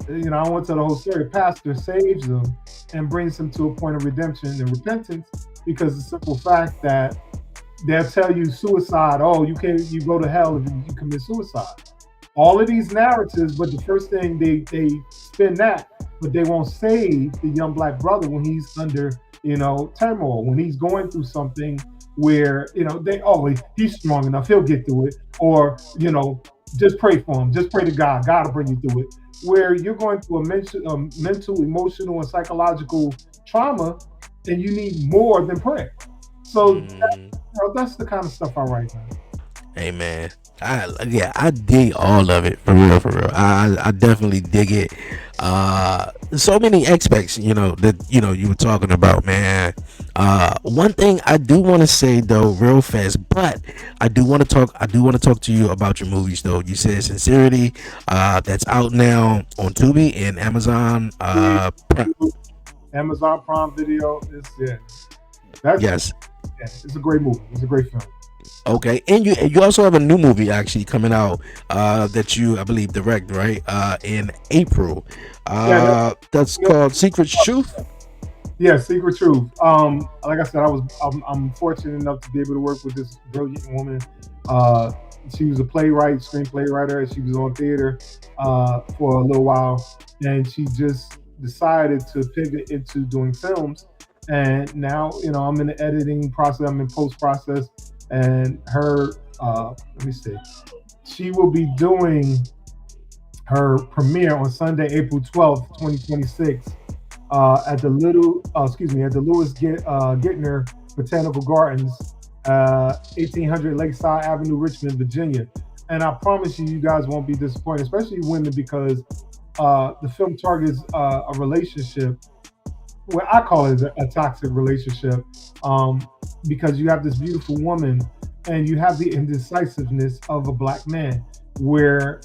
I went to the whole story. Pastor saves him and brings him to a point of redemption and repentance, because the simple fact that they'll tell you suicide. Oh, you go to hell if you commit suicide. All of these narratives, but the first thing they spin that, but they won't save the young black brother when he's under turmoil, when he's going through something where he's strong enough, he'll get through it, or just pray for him, just pray to God will bring you through it. Where you're going through mental, emotional, and psychological trauma, and you need more than prayer. So mm. that's the kind of stuff I write, man. Hey man, I dig all of it for real, for real. I definitely dig it. So many aspects, that you were talking about, man. One thing I do want to say though, real fast, but I do want to talk. I do want to talk to you about your movies though. You said Sincerity, that's out now on Tubi and Amazon. Prime. Amazon Prime Video is, yeah. That's Yes. Yeah, it's a great movie. It's a great film. Okay, and you also have a new movie actually coming out that you, I believe, direct, right? In April. Yeah, That's called Secret Truth. yeah, Secret Truth. Like I said, I'm fortunate enough to be able to work with this brilliant woman. Uh, she was a playwright, screenplay writer, and she was on theater for a little while, and she just decided to pivot into doing films. And now, I'm in the editing process. I'm in post process, and her. Let me see. She will be doing her premiere on Sunday, April 12th, 2026, at the at the Lewis Gittner Botanical Gardens, 1800 Lakeside Avenue, Richmond, Virginia. And I promise you, you guys won't be disappointed, especially women, because the film targets a relationship. What I call it a toxic relationship, because you have this beautiful woman and you have the indecisiveness of a black man, where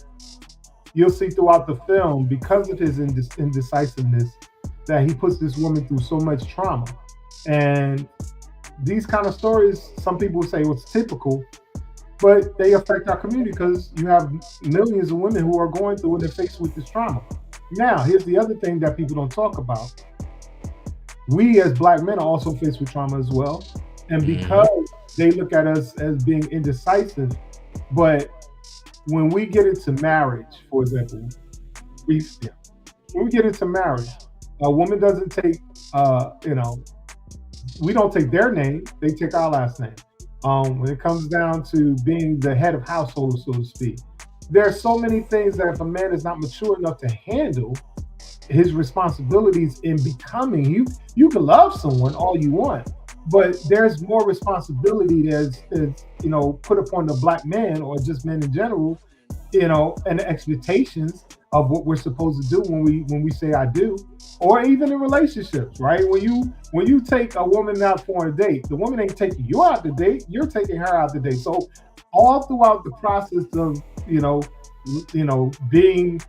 you'll see throughout the film, because of his indecisiveness, that he puts this woman through so much trauma. And these kind of stories, some people would say it's typical, but they affect our community because you have millions of women who are going through and they're faced with this trauma. Now, here's the other thing that people don't talk about. We as black men are also faced with trauma as well. And because they look at us as being indecisive, but when we get into marriage, for example, when we get into marriage, a woman doesn't take, we don't take their name, they take our last name. When it comes down to being the head of household, so to speak, there are so many things that if a man is not mature enough to handle his responsibilities in becoming, you can love someone all you want, but there's more responsibility that's put upon the black man, or just men in general, and the expectations of what we're supposed to do when we say I do, or even in relationships, right? When you take a woman out for a date, the woman ain't taking you out the date, you're taking her out the date. So all throughout the process of being,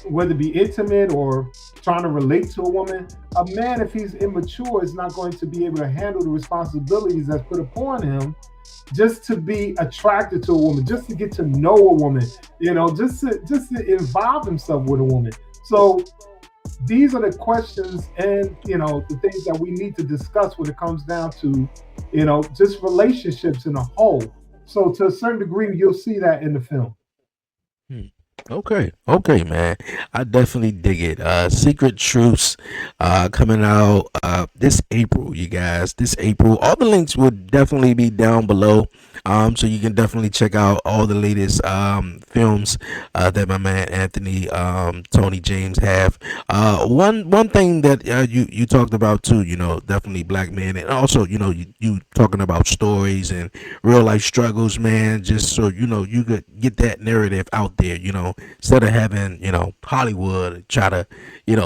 whether it be intimate or trying to relate to a woman, a man, if he's immature, is not going to be able to handle the responsibilities that's put upon him just to be attracted to a woman, just to get to know a woman, just to involve himself with a woman. So these are the questions and the things that we need to discuss when it comes down to just relationships in a whole. So to a certain degree, you'll see that in the film. Okay, man. I definitely dig it. Secret Truths coming out this April, you guys. This April. All the links will definitely be down below. So you can definitely check out all the latest films that my man Anthony Tony James have. One thing that you talked about too, definitely black men, and also, you talking about stories and real life struggles, man, just so you could get that narrative out there, instead of having, Hollywood try to,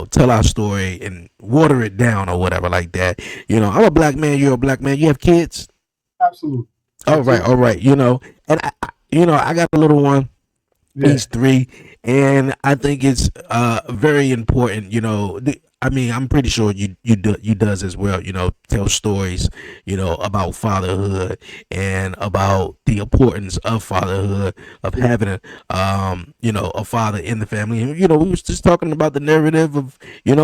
tell our story and water it down or whatever like that. I'm a black man, you're a black man, you have kids. Absolutely. All right. And I got a little one. Yeah. He's 3, and I think it's very important. I'm pretty sure you does as well. Tell stories, about fatherhood and about the importance of fatherhood, of having a father in the family. And we was just talking about the narrative of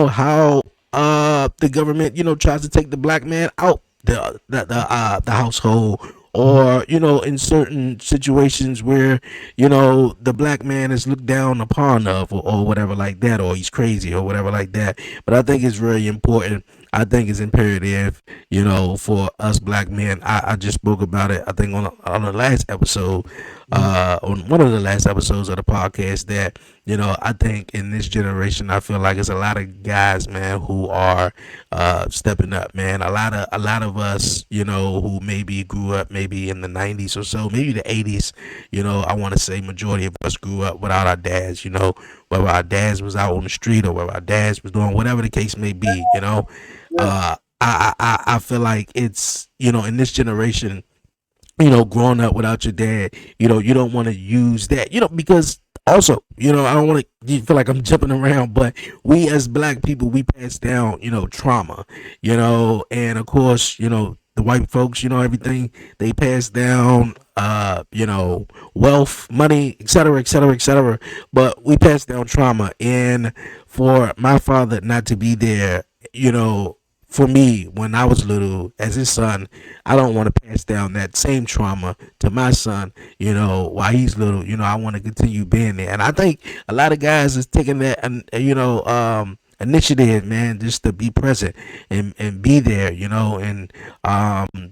how the government tries to take the black man out the household, or in certain situations where the black man is looked down upon or whatever like that, or he's crazy or whatever like that. But I think it's very important. I think it's imperative, for us black men. I just spoke about it, I think, on the last episode, on one of the last episodes of the podcast, that I think in this generation, I feel like it's a lot of guys, man, who are stepping up, man. A lot of us, who maybe grew up maybe in the 90s or so, maybe the 80s. I want to say majority of us grew up without our dads. Whether our dads was out on the street or whether our dads was doing whatever the case may be. I feel like it's in this generation, growing up without your dad, you don't want to use that, because also, I don't want to feel like I'm jumping around, but we as black people, we pass down, trauma, and of course, the white folks, everything they pass down, wealth, money, etc., etc., etc. But we pass down trauma, and for my father not to be there, you know, for me when I was little as his son, I don't want to pass down that same trauma to my son. While he's little, I want to continue being there, and I think a lot of guys is taking that, and initiative, man, just to be present and be there, and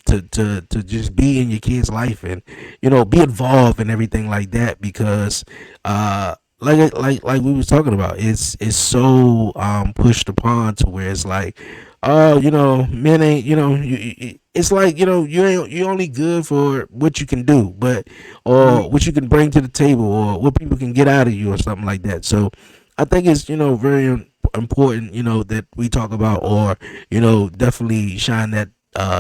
to just be in your kid's life and be involved and everything like that because like we was talking about, it's so pushed upon to where it's like, oh, men ain't, it's like, you're only good for what you can do, but or what you can bring to the table or what people can get out of you or something like that. So I think it's very important, that we talk about, or definitely shine that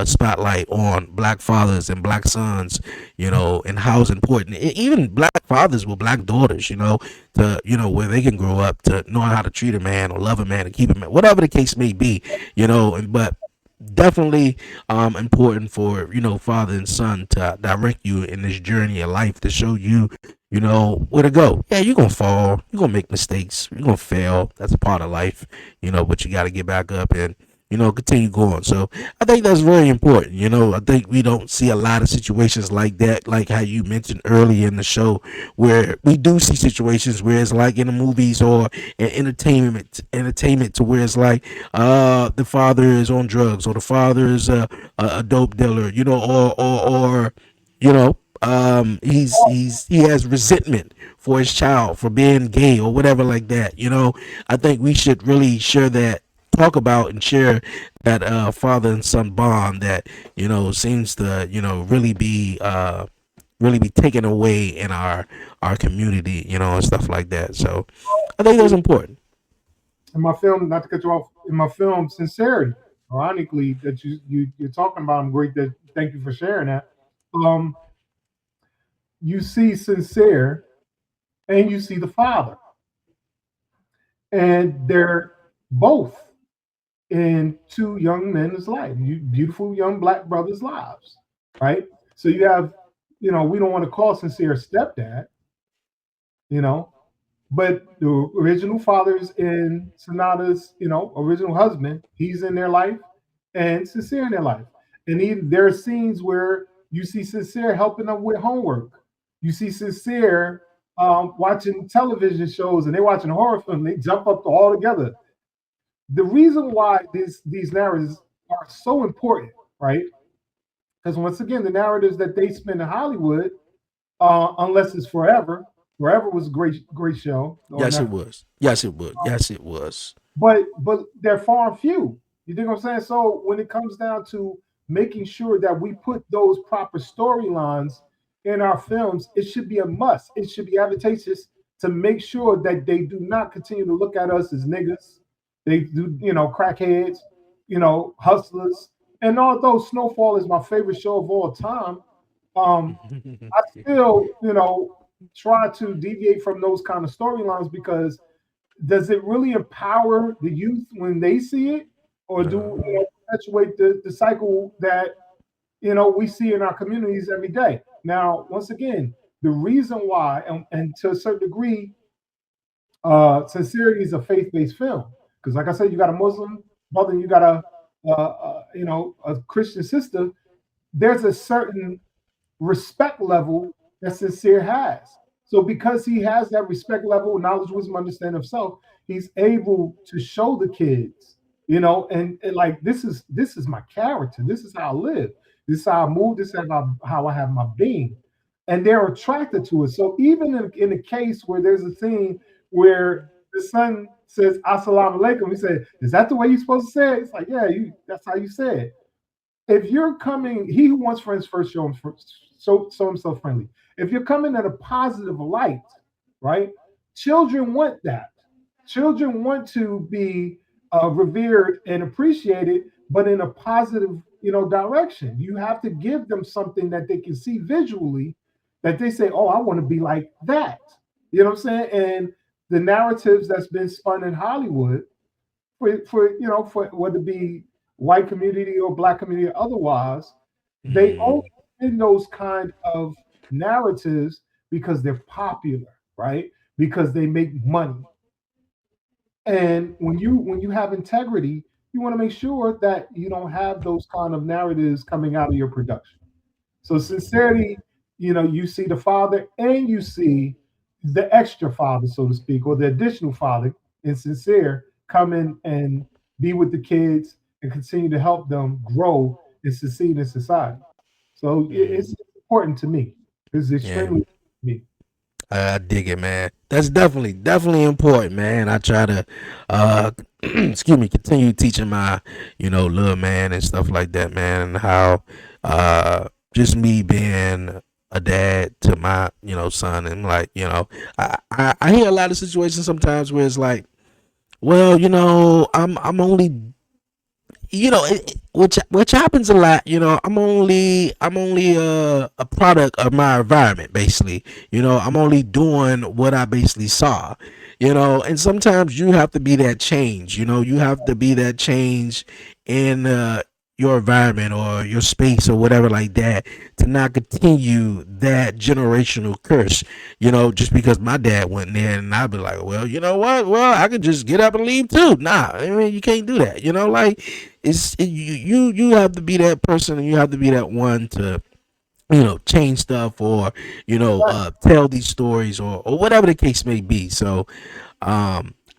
spotlight on black fathers and black sons, and how it's important. Even black fathers with black daughters, to where they can grow up to knowing how to treat a man or love a man and keep a man, whatever the case may be, but definitely important for father and son to direct you in this journey of life, to show you where to go. Yeah, you're gonna fall, you're gonna make mistakes, you're gonna fail. That's a part of life, but you got to get back up and continue going. So I think that's very important. I think we don't see a lot of situations like that, like how you mentioned earlier in the show, where we do see situations where it's like in the movies or in entertainment, to where it's like the father is on drugs, or the father is a dope dealer, or he has resentment for his child for being gay or whatever like that. I think we should really share that, talk about and share that father and son bond that seems to really be taken away in our community, and stuff like that. So I think that's important. In my film, not to cut you off, in my film, Sincerity, ironically, that you're talking about, I'm great that, thank you for sharing that. Um, you see Sincere and you see the father, and they're both in two young men's lives, beautiful young black brothers' lives, right? So you have, we don't want to call Sincere stepdad, you know, but the original father's in Sonata's, original husband, he's in their life, and Sincere in their life. And there are scenes where you see Sincere helping them with homework. You see Sincere watching television shows, and they're watching a horror film. They jump up all together. The reason why these narratives are so important, right? Because once again, the narratives that they spend in Hollywood, unless it's Forever. Forever was a great show. Yes, it was. Yes, it was. Yes, it was. But they're far and few. You think what I'm saying? So when it comes down to making sure that we put those proper storylines in our films, it should be a must. It should be advantageous to make sure that they do not continue to look at us as niggas. They do, crackheads, hustlers. And although Snowfall is my favorite show of all time, I still, try to deviate from those kind of storylines, because does it really empower the youth when they see it, or do perpetuate the cycle that we see in our communities every day? Now, once again, the reason why, and to a certain degree, Sincerity is a faith-based film, because, like I said, you got a Muslim brother, you got a Christian sister. There's a certain respect level that Sincere has. So because he has that respect level, knowledge, wisdom, understanding of self, he's able to show the kids, and like, this is my character. This is how I live. This is how I move. This is how I have my being. And they're attracted to it. So even in a case where there's a scene where the son says "Assalamu alaikum," he said, "Is that the way you're supposed to say it?" It's like, yeah, that's how you say it. If you're coming, he who wants friends first show himself friendly. If you're coming at a positive light, right? Children want that. Children want to be revered and appreciated, but in a positive, direction. You have to give them something that they can see visually, that they say, "Oh, I want to be like that." You know what I'm saying? And the narratives that's been spun in Hollywood, for whether it be white community or black community or otherwise, they only Mm, in those kind of narratives because they're popular, right? Because they make money. And when you have integrity, you want to make sure that you don't have those kind of narratives coming out of your production. So sincerity, you see the father and you see the extra father, so to speak, or the additional father in sincere come in and be with the kids and continue to help them grow and succeed in society. So it's mm, important to me. It's yeah. extremely important to me. I dig it, man. That's definitely important, man. I try to, excuse me, continue teaching my, little man and stuff like that, man, and how, just me being a dad to my, son, and like, I hear a lot of situations sometimes where it's like, well, I'm only which happens a lot. I'm only a product of my environment, basically. I'm only doing what I basically saw. And sometimes you have to be that change. You have to be that change in your environment or your space or whatever like that, to not continue that generational curse. Just because my dad went there, and I'd be like, well, you know what? Well, I could just get up and leave too. Nah, I mean, you can't do that. Like, you have to be that person, and you have to be that one to change stuff, or Right. tell these stories, or whatever the case may be. So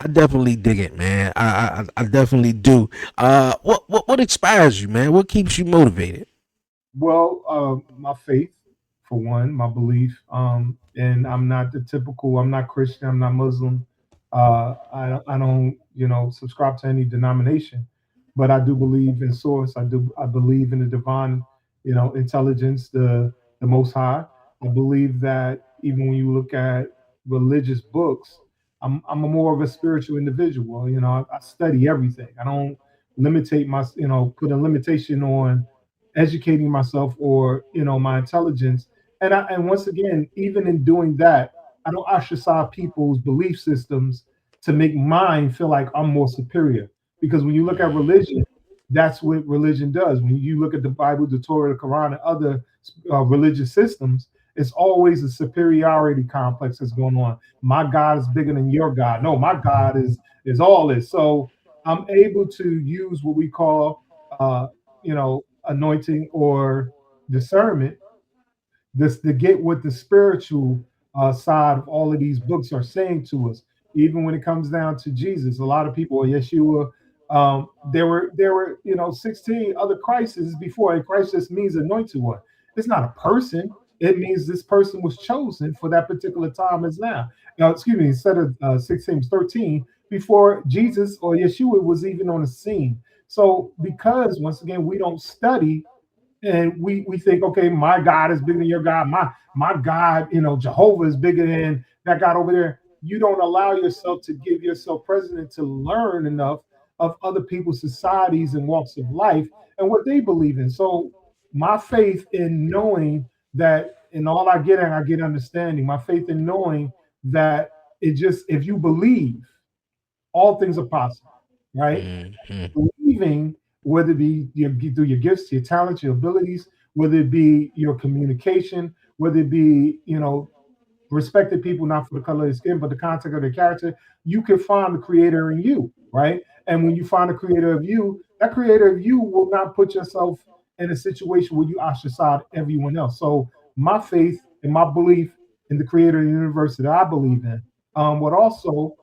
I definitely dig it, man. I definitely do. What inspires you, man? What keeps you motivated? Well, my faith, for one, my belief, and I'm not the typical. I'm not Christian. I'm not Muslim. I don't, subscribe to any denomination, but I do believe in source. I believe in the divine, intelligence, the Most High. I believe that even when you look at religious books, I'm a more of a spiritual individual. I study everything. I don't limitate my, put a limitation on educating myself or my intelligence. And once again, even in doing that, I don't ostracize people's belief systems to make mine feel like I'm more superior. Because when you look at religion, that's what religion does. When you look at the Bible, the Torah, the Quran, and other religious systems, it's always a superiority complex that's going on. My God is bigger than your God. No, my God is all this. So I'm able to use what we call anointing or discernment, this to get what the spiritual side of all of these books are saying to us. Even when it comes down to Jesus, a lot of people, Yeshua, there were 16 other Christs before. And Christ just means anointed one. It's not a person. It means this person was chosen for that particular time as now. Now, excuse me, instead of 16, 13 before Jesus or Yeshua was even on the scene. So because once again we don't study and we think, okay, my God is bigger than your God. My God, Jehovah is bigger than that God over there. You don't allow yourself to give yourself precedent to learn enough of other people's societies and walks of life and what they believe in. So my faith in knowing that in all I get understanding. My faith in knowing that it just if you believe, all things are possible, right? Mm-hmm. Believing, whether it be through your gifts, your talents, your abilities, whether it be your communication, whether it be, respected people not for the color of their skin, but the content of their character, you can find the creator in you, right? And when you find the creator of you, that creator of you will not put yourself in a situation where you ostracize everyone else. So my faith and my belief in the creator of the universe that I believe in, but also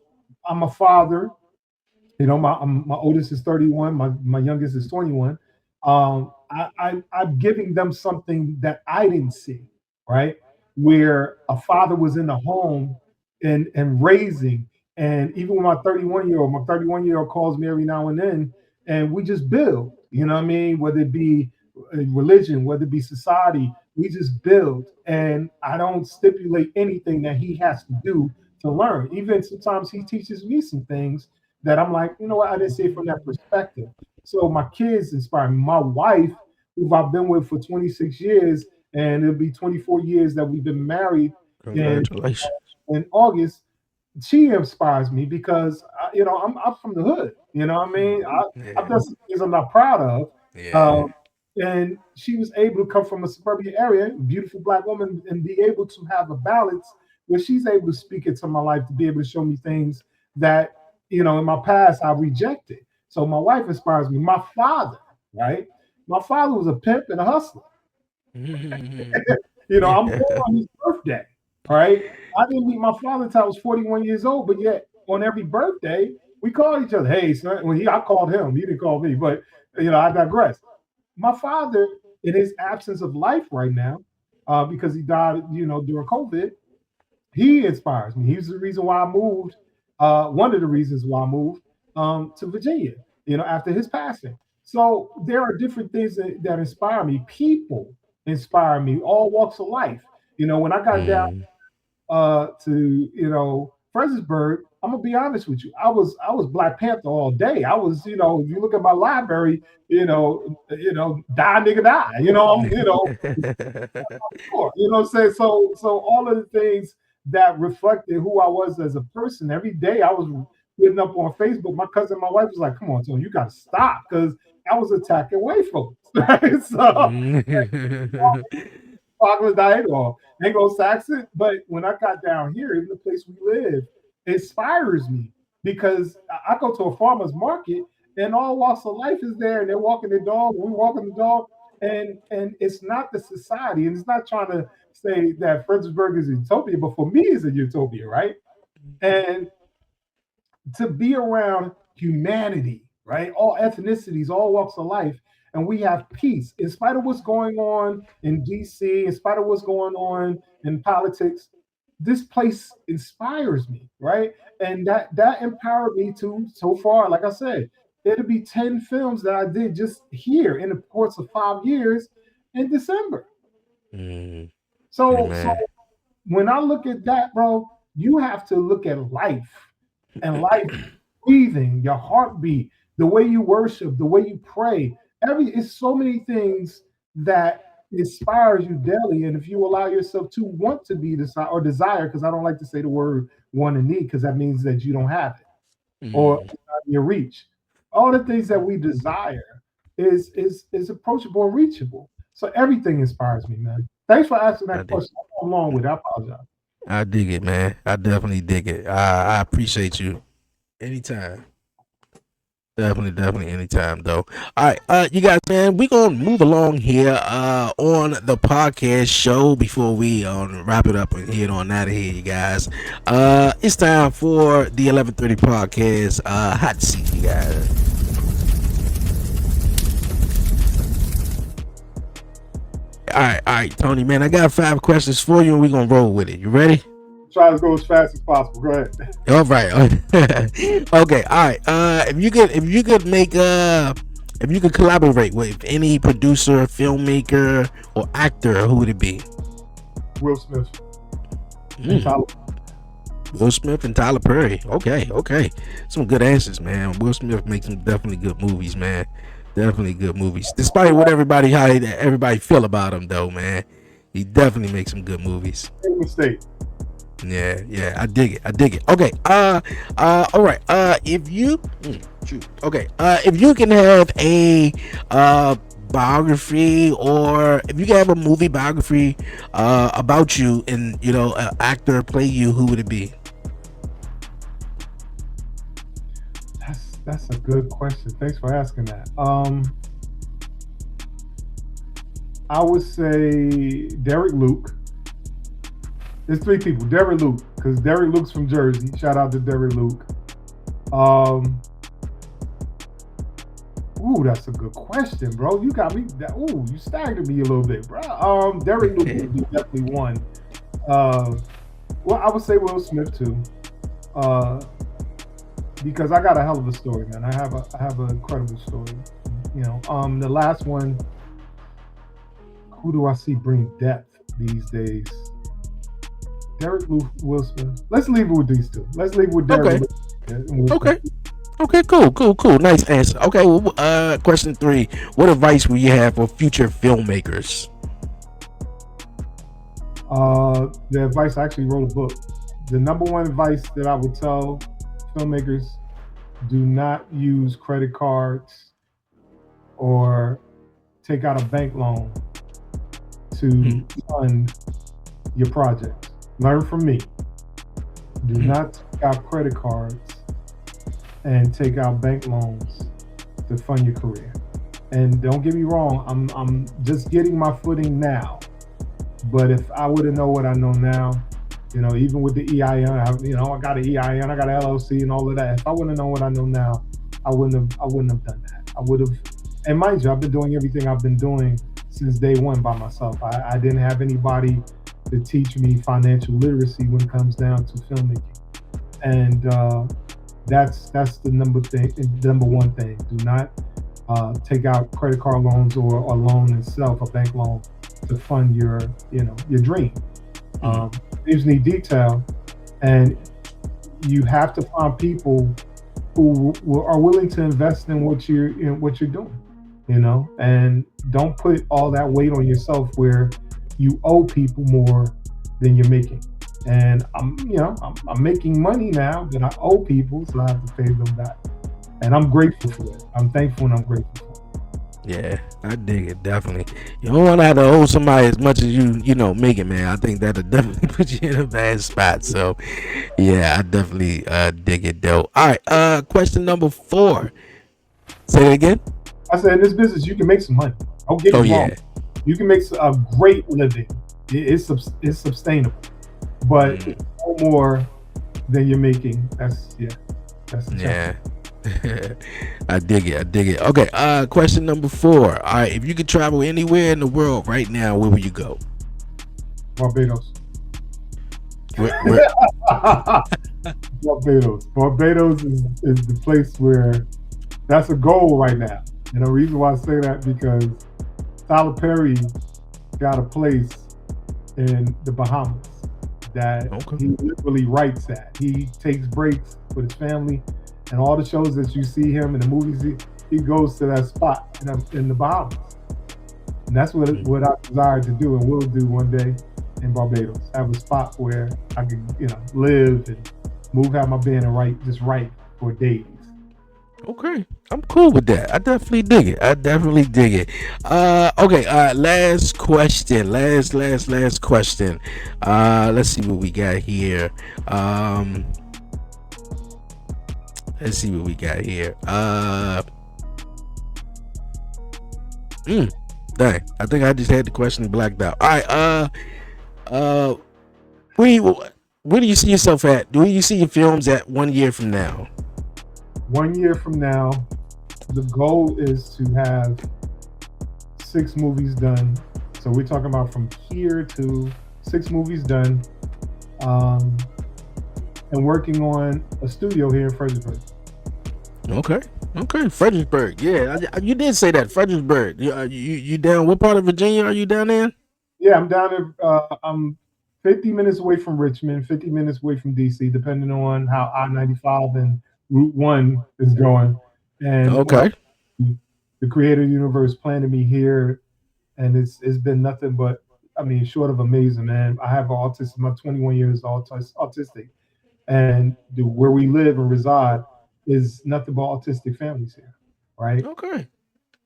I'm a father. My oldest is 31. My youngest is 21. I'm giving them something that I didn't see, right? Where a father was in the home and raising, and even with my 31-year-old calls me every now and then, and we just build. You know what I mean? Whether it be religion, whether it be society, we just build, and I don't stipulate anything that he has to do to learn. Even sometimes he teaches me some things that I'm like, you know what, I didn't see it from that perspective. So my kids inspire me. My wife, who I've been with for 26 years, and it'll be 24 years that we've been married in Congratulations. in August. she inspires me because I'm from the hood. You know what I mean? I've Yeah. done some things I'm not proud of. Yeah. Um, and she was able to come from a suburban area, beautiful black woman, and be able to have a balance where she's able to speak into my life to be able to show me things that in my past I rejected. So my wife inspires me. My father, right? My father was a pimp and a hustler. I'm born on his birthday. All right. I didn't meet my father until I was 41 years old, but yet on every birthday, we call each other. Hey, son. Well, I called him. He didn't call me, but I digress. My father, in his absence of life right now, because he died, during COVID, he inspires me. He's the reason why I moved. One of the reasons why I moved to Virginia, after his passing. So there are different things that inspire me. People inspire me, all walks of life. When I got down Mm. to Fredericksburg, I'm gonna be honest with you. I was Black Panther all day. I was, if you look at my library, die nigga die. Sure. You know what I'm saying? So all of the things that reflected who I was as a person. Every day I was putting up on Facebook. My cousin, my wife was like, "Come on, Tony, you got to stop," because I was attacking white folks. Right? So troglodyte or Anglo-Saxon. But when I got down here, even the place we live, inspires me because I go to a farmer's market and all walks of life is there, and they're walking the dog, and we walking the dog, and it's not the society, and it's not trying to say that Fredericksburg is a utopia, but for me, it's a utopia, right? And to be around humanity, right? All ethnicities, all walks of life, and we have peace in spite of what's going on in DC, in spite of what's going on in politics. This place inspires me, right? And that empowered me to so far. Like I said, it'll be 10 films that I did just here in the course of 5 years in December. Mm. So Amen. when I look at that, bro, you have to look at life and life breathing, your heartbeat, the way you worship, the way you pray. It's so many things that inspires you daily. And if you allow yourself to want to be desire, because I don't like to say the word want and need, because that means that you don't have it or Mm. it's not in your reach. All the things that we desire is approachable and reachable. So everything inspires me, man. Thanks for asking I that dig. question. I'm long with it. I apologize. I dig it, man. I definitely dig it. I appreciate you. Anytime. Definitely anytime though. All right, you guys, man, we gonna move along here on the podcast show before we wrap it up and head on out of here, you guys. It's time for the 11:30 podcast hot seat, you guys. All right, Tony, man, I got 5 questions for you, and we gonna roll with it. You ready? Try to go as fast as possible. Go ahead. All right. Okay. All right. If you could collaborate with any producer, filmmaker, or actor, who would it be? Will Smith and Mm, Tyler. Will Smith and Tyler Perry. Okay. Okay. Some good answers, man. Will Smith makes some definitely good movies, man. Definitely good movies. Despite what everybody feel about him, though, man, he definitely makes some good movies. Make mistake. Yeah, I dig it. Okay, all right. If you can have a biography, or if you can have a movie biography about you, and an actor play you, who would it be? That's a good question. Thanks for asking that. I would say Derek Luke. There's 3 people. Derek Luke, because Derek Luke's from Jersey. Shout out to Derek Luke. Um, that's a good question, bro. You got me. You staggered me a little bit, bro. Derek Luke would be definitely one. Well, I would say Will Smith too. Because I got a hell of a story, man. I have an incredible story. The last one. Who do I see bring depth these days? Derek Luke, Will Smith. Let's leave it with these two. Let's leave it with Derek Okay. Luke and Will Okay. Smith. Okay. Cool. Nice answer. Okay. Well, question 3: what advice would you have for future filmmakers? The advice, I actually wrote a book. the number one advice that I would tell filmmakers: do not use credit cards or take out a bank loan to fund your project. Learn from me. Do not take out credit cards and take out bank loans to fund your career. And don't get me wrong, I'm just getting my footing now. But if I would have known what I know now, even with the EIN, I got an EIN, I got an LLC, and all of that. If I wouldn't have known what I know now, I wouldn't have done that. I would have. And mind you, I've been doing everything I've been doing since day one by myself. I didn't have anybody to teach me financial literacy when it comes down to filmmaking, and that's the number one thing. Do not take out credit card loans or a loan itself, a bank loan, to fund your dream. Dreams need detail, and you have to find people who are willing to invest in what you're doing. And don't put all that weight on yourself where you owe people more than you're making. And I'm making money now that I owe people, so I have to pay them back. And I'm grateful for it. I'm thankful and I'm grateful for it. Yeah, I dig it, definitely. You don't want to have to owe somebody as much as you make it, man. I think that'll definitely put you in a bad spot. So, yeah, I definitely dig it, though. All right, question number 4. Say that again. I said, in this business, you can make some money. Don't get me wrong. You can make a great living. It's sustainable, but it's no more than you're making. That's the challenge. I dig it. Okay, question number 4. All right, if you could travel anywhere in the world right now, where would you go? Barbados. Where? Barbados is the place where that's a goal right now. And the reason why I say that because Tyler Perry got a place in the Bahamas that he literally writes at. He takes breaks with his family, and all the shows that you see him in the movies, he goes to that spot in the Bahamas. And that's what I desire to do and will do one day in Barbados. Have a spot where I can, live and have my pen and write for days. Okay, I'm cool with that. I definitely dig it. Okay, last question. Last question. Let's see what we got here. Dang, I think I just had the question blacked out. All right, where do you see yourself at? Do you see your films at 1 year from now? 1 year from now, the goal is to have 6 movies done. So we're talking about from here to 6 movies done, and working on a studio here in Fredericksburg. Okay, Fredericksburg. Yeah, you did say that, Fredericksburg. You down? What part of Virginia are you down in? Yeah, I'm down in. I'm 50 minutes away from Richmond, 50 minutes away from DC, depending on how I-95 and Route 1 is going. And the creative universe planted me here, and it's been nothing but, short of amazing, man. I have autism. My 21 years autistic, and where we live and reside is nothing but autistic families here, right? Okay.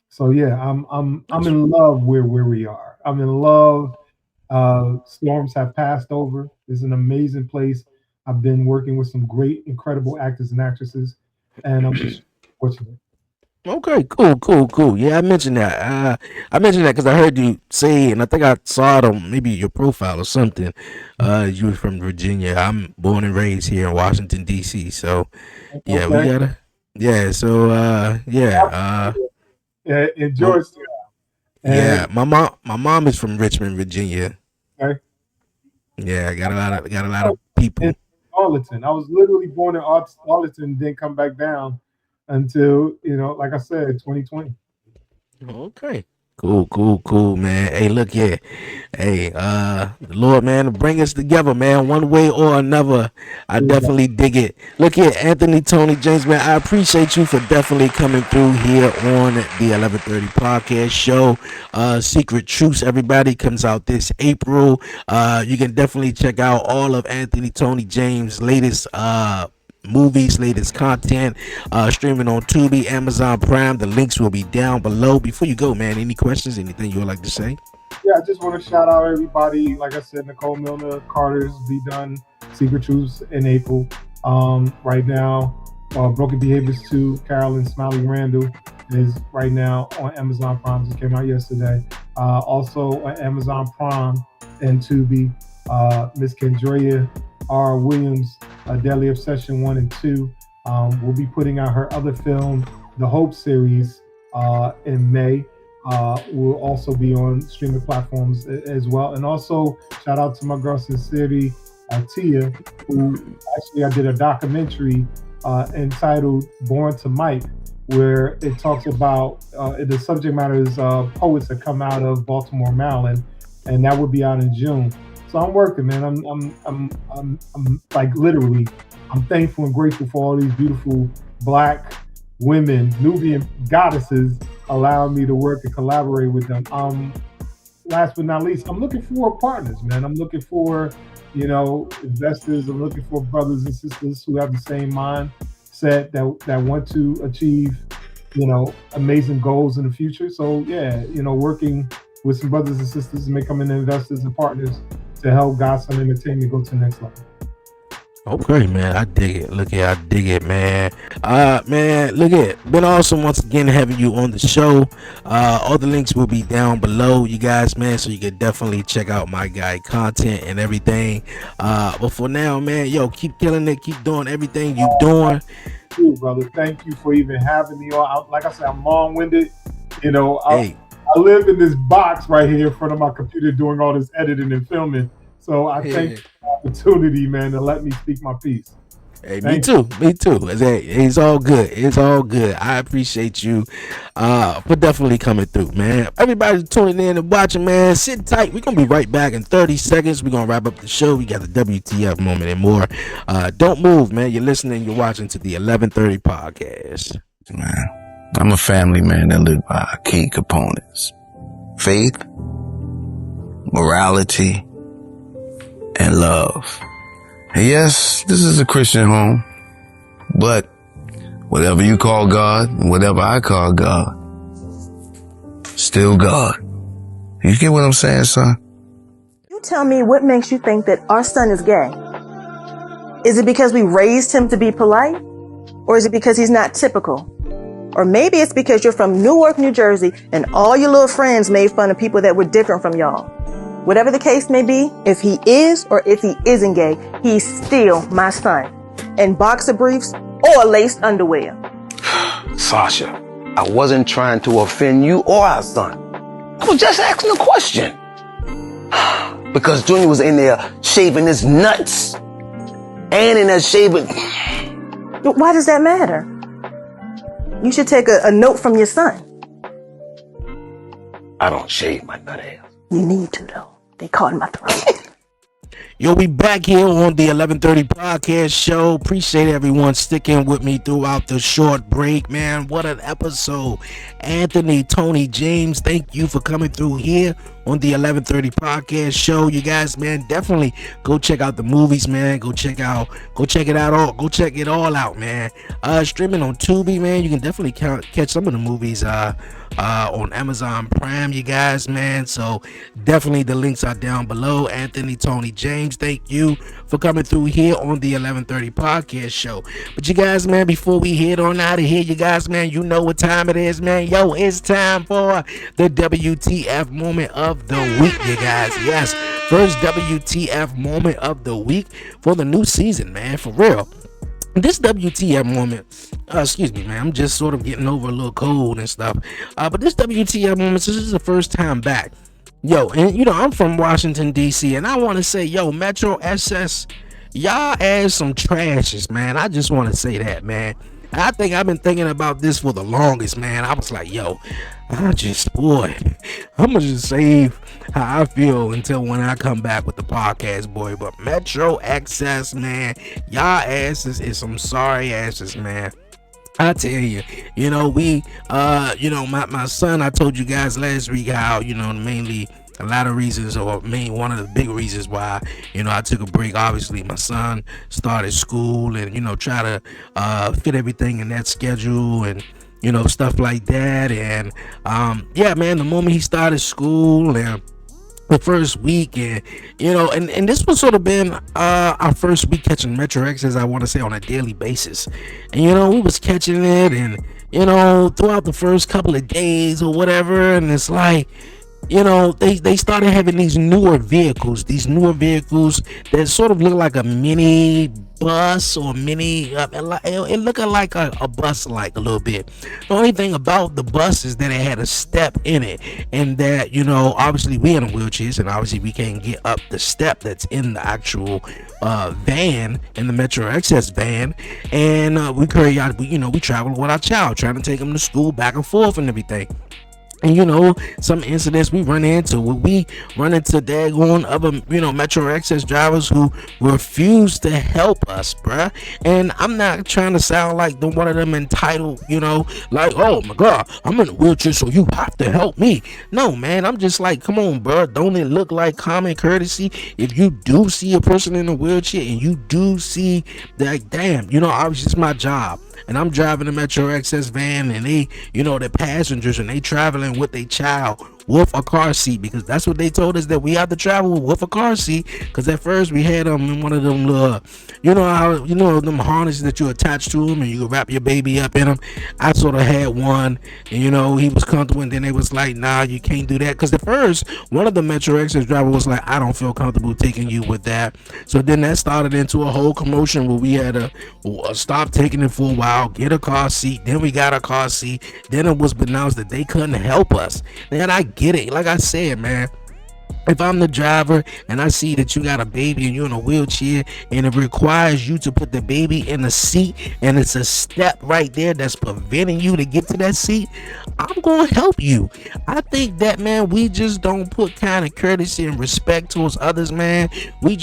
So yeah, I'm in love where we are. I'm in love. Storms have passed over. It's an amazing place. I've been working with some great, incredible actors and actresses, and I'm just fortunate. Okay, cool. Yeah, I mentioned that. Because I heard you say, and I think I saw it on maybe your profile or something. You were from Virginia. I'm born and raised here in Washington D.C. So, yeah, we gotta. Yeah. So, in Georgetown. Yeah, my mom is from Richmond, Virginia. Okay. Yeah, got a lot of people. In Arlington. I was literally born in Arlington, didn't come back down until, like I said, 2020. Okay, Cool, man. Hey, look here. Hey, the Lord, man, to bring us together, man, one way or another. I definitely dig it. Look here, Anthony, Tony, James, man, I appreciate you for definitely coming through here on the 11:30 podcast show. Secret Truths, everybody, comes out this April. You can definitely check out all of Anthony, Tony, James' latest movies, latest content, streaming on Tubi, Amazon Prime. The links will be down below. Before you go, man, any questions, anything you would like to say? Yeah, I just want to shout out everybody. Like I said, Nicole Milner, Carter's Be Done, Secret Truths in April. Right now, Broken Behaviors 2, Carolyn Smiley Randall is right now on Amazon Prime. Just came out yesterday. Also on Amazon Prime and Tubi, Miss Kendria R. Williams, Deadly Obsession 1 and 2. We'll be putting out her other film, The Hope series, in May. Will also be on streaming platforms as well. And also, shout out to my girl Sincerity Tia, who actually I did a documentary entitled Born to Mike, where it talks about the subject matter is poets that come out of Baltimore, Maryland, and that would be out in June. So I'm working, man. I'm like literally, I'm thankful and grateful for all these beautiful Black women, Nubian goddesses, allowing me to work and collaborate with them. Last but not least, I'm looking for partners, man. I'm looking for, investors. I'm looking for brothers and sisters who have the same mindset that want to achieve, amazing goals in the future. So yeah, working with some brothers and sisters and becoming investors and partners to help Godson Entertainment go to the next level. Okay, man, I dig it. Look here, I dig it, man. Man, look at it. Been awesome once again having you on the show. All the links will be down below, you guys, man, so you can definitely check out my guy content and everything. But for now, man, yo, keep killing it, keep doing everything you doing. Thank you, brother. Thank you for even having me on. Like I said, I'm long-winded. I live in this box right here in front of my computer doing all this editing and filming. So I thank you for the opportunity, man, to let me speak my piece. Hey, me too. It's all good. It's all good. I appreciate you for definitely coming through, man. Everybody tuning in and watching, man. Sit tight. We're going to be right back in 30 seconds. We're going to wrap up the show. We got the WTF moment and more. Don't move, man. You're listening. You're watching to the 11:30 podcast. Man, I'm a family man that live by key components: faith, morality, and love. And yes, this is a Christian home, but whatever you call God, and whatever I call God, still God. You get what I'm saying, son? You tell me what makes you think that our son is gay? Is it because we raised him to be polite? Or is it because he's not typical? Or maybe it's because you're from Newark, New Jersey, and all your little friends made fun of people that were different from y'all. Whatever the case may be, if he is or if he isn't gay, he's still my son. In boxer briefs or laced underwear. Sasha, I wasn't trying to offend you or our son. I was just asking a question. Because Junior was in there shaving his nuts. And in there shaving... Why does that matter? You should take a note from your son. I don't shave my nut ass. You need to, though. They caught in my throat. Yo, we back here on the 11:30 podcast show. Appreciate everyone sticking with me throughout the short break, man. What an episode. Anthony, Tony, James, thank you for coming through here on the 11:30 podcast show. You guys, man, definitely go check out the movies, man. Go check it out out, man. Streaming on Tubi, man. You can definitely catch some of the movies on Amazon Prime, you guys, man. So definitely the links are down below. Anthony, Tony, James, thank you for coming through here on the 11:30 podcast show. But you guys, man, before we head on out of here, you guys, man, you know what time it is, man. Yo, it's time for the WTF moment of the week, you guys. Yes, first WTF moment of the week for the new season, man, for real. This WTF moment, excuse me, man, I'm just sort of getting over a little cold and stuff. But this WTF moment, this is the first time back. Yo, and I'm from Washington, D.C., and I want to say, yo, Metro SS, y'all ass some trashes, man. I just want to say that, man. I think I've been thinking about this for the longest, man. I was like, yo, boy, I'm gonna just save how I feel until when I come back with the podcast, boy. But Metro Access, man, y'all asses is some sorry asses, man. I tell you, my son, I told you guys last week how, mainly a lot of reasons, or main one of the big reasons why, I took a break. Obviously, my son started school and, try to fit everything in that schedule and, stuff like that. And, yeah, man, the moment he started school and the first week, and and this was sort of been our first week catching Metro X, as I want to say, on a daily basis. And we was catching it, and throughout the first couple of days or whatever, and it's like, they started having these newer vehicles that sort of look like a mini bus or mini it looked like a bus, like a little bit. The only thing about the bus is that it had a step in it, and that obviously we in wheelchairs, and obviously we can't get up the step that's in the actual van, in the Metro Access van. And we travel with our child, trying to take him to school back and forth and everything. And some incidents we run into daggone other Metro Access drivers who refuse to help us, bruh. And I'm not trying to sound like one of them entitled, like, oh my god, I'm in a wheelchair so you have to help me. No, man, I'm just like, come on, bruh, don't it look like common courtesy if you do see a person in a wheelchair and you do see that, damn, obviously it's my job, and I'm driving the Metro Access van, and they, the passengers, and they traveling with a child with a car seat, because that's what they told us, that we have to travel with a car seat. Because at first we had them in one of them little, them harnesses that you attach to them and you wrap your baby up in them. I sort of had one, and he was comfortable, and then they was like, nah, you can't do that. Because at first one of the Metro Access driver was like, I don't feel comfortable taking you with that. So then that started into a whole commotion where we had to stop taking it for a while, get a car seat. Then we got a car seat. Then it was announced that they couldn't help us. And I get it. Like I said, man, if I'm the driver and I see that you got a baby and you're in a wheelchair and it requires you to put the baby in a seat and it's a step right there that's preventing you to get to that seat, I'm going to help you. I think that, man, we just don't put kind of courtesy and respect towards others, man. We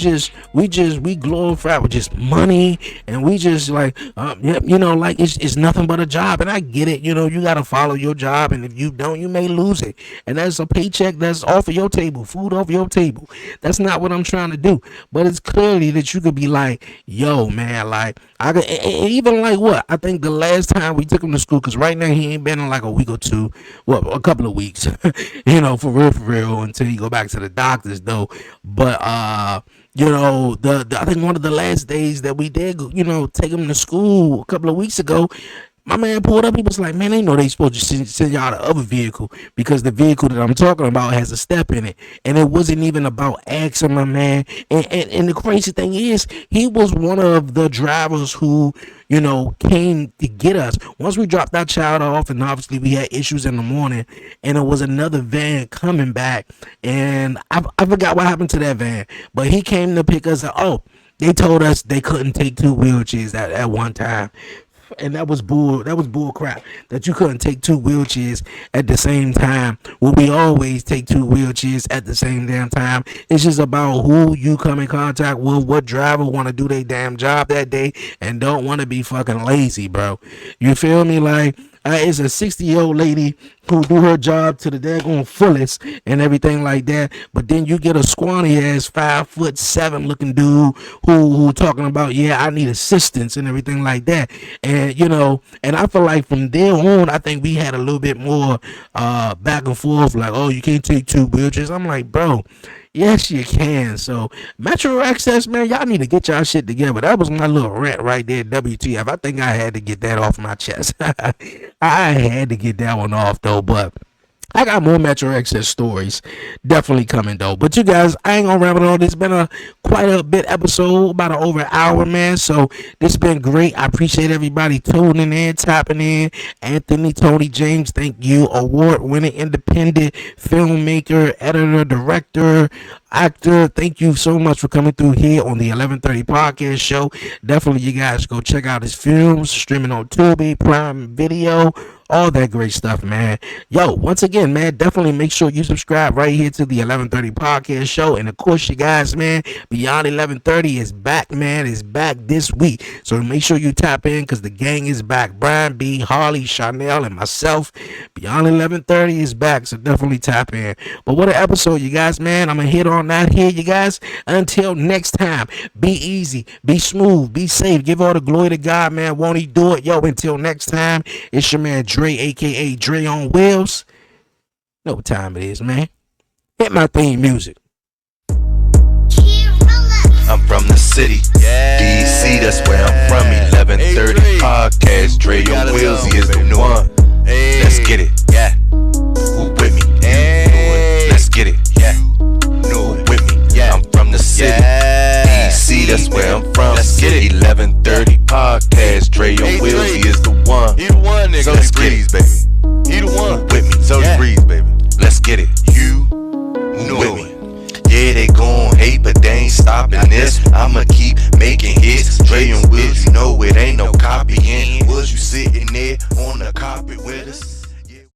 glorify with just money, and we just like, like it's nothing but a job. And I get it. You got to follow your job, and if you don't, you may lose it. And that's a paycheck that's off of your table, food off your table. That's not what I'm trying to do. But it's clearly that you could be like, yo, man, like, I could, and even like what? I think the last time we took him to school, because right now he ain't been in like a week or two, well, a couple of weeks, for real, until you go back to the doctors, though. But, I think one of the last days that we did, take him to school a couple of weeks ago, my man pulled up. He was like, man, they know they supposed to send y'all the other vehicle, because the vehicle that I'm talking about has a step in it. And it wasn't even about asking my man. And the crazy thing is, he was one of the drivers who, came to get us. Once we dropped our child off, and obviously we had issues in the morning, and it was another van coming back. And I forgot what happened to that van, but he came to pick us up. Oh, they told us they couldn't take two wheelchairs at one time. And that was bull crap, that you couldn't take two wheelchairs at the same time. Well, we always take two wheelchairs at the same damn time. It's just about who you come in contact with, what driver want to do their damn job that day and don't want to be fucking lazy, bro. You feel me? Like, it's a 60-year-old lady who do her job to the daggone fullest and everything like that, but then you get a scrawny ass 5'7" looking dude who talking about, yeah, I need assistance and everything like that. And and I feel like from there on, I think we had a little bit more back and forth, like, oh, you can't take two wheelchairs. I'm like, bro, yes, you can. So, Metro Access, man, y'all need to get y'all shit together. That was my little rant right there, WTF. I think I had to get that off my chest. I had to get that one off, though, but I got more Metro Access stories definitely coming, though. But you guys, I ain't gonna ramble on. This been a quite a bit episode, about over an hour, man. So this been great. I appreciate everybody tuning in, tapping in. Anthony, Tony, James, thank you. Award-winning independent filmmaker, editor, director, actor. Thank you so much for coming through here on the 1130 podcast show. Definitely, you guys go check out his films, streaming on Tubi, Prime Video, all that great stuff, man. Yo, once again, man, definitely make sure you subscribe right here to the 1130 podcast show. And of course, you guys, man, Beyond 1130 is back, man. It's back this week. So make sure you tap in because the gang is back. Brian B, Harley, Chanel, and myself. Beyond 1130 is back. So definitely tap in. But what an episode, you guys, man. I'm going to hit on that here, you guys. Until next time, be easy, be smooth, be safe. Give all the glory to God, man. Won't he do it? Yo, until next time, it's your man Dre, aka Dre on Wheels. Know what time it is, man. Hit my theme music. I'm from the city, DC, that's where I'm from. 1130 podcast, Dre on Wheels, he is the one. Let's get it, yeah. Who with me? Let's get it, yeah. Who with me? Yeah. I'm from the city, DC, that's where I'm from. Let's get it. 1130 podcast, Dre on Wheels, he is the one. He the one, nigga. So let's get it, baby.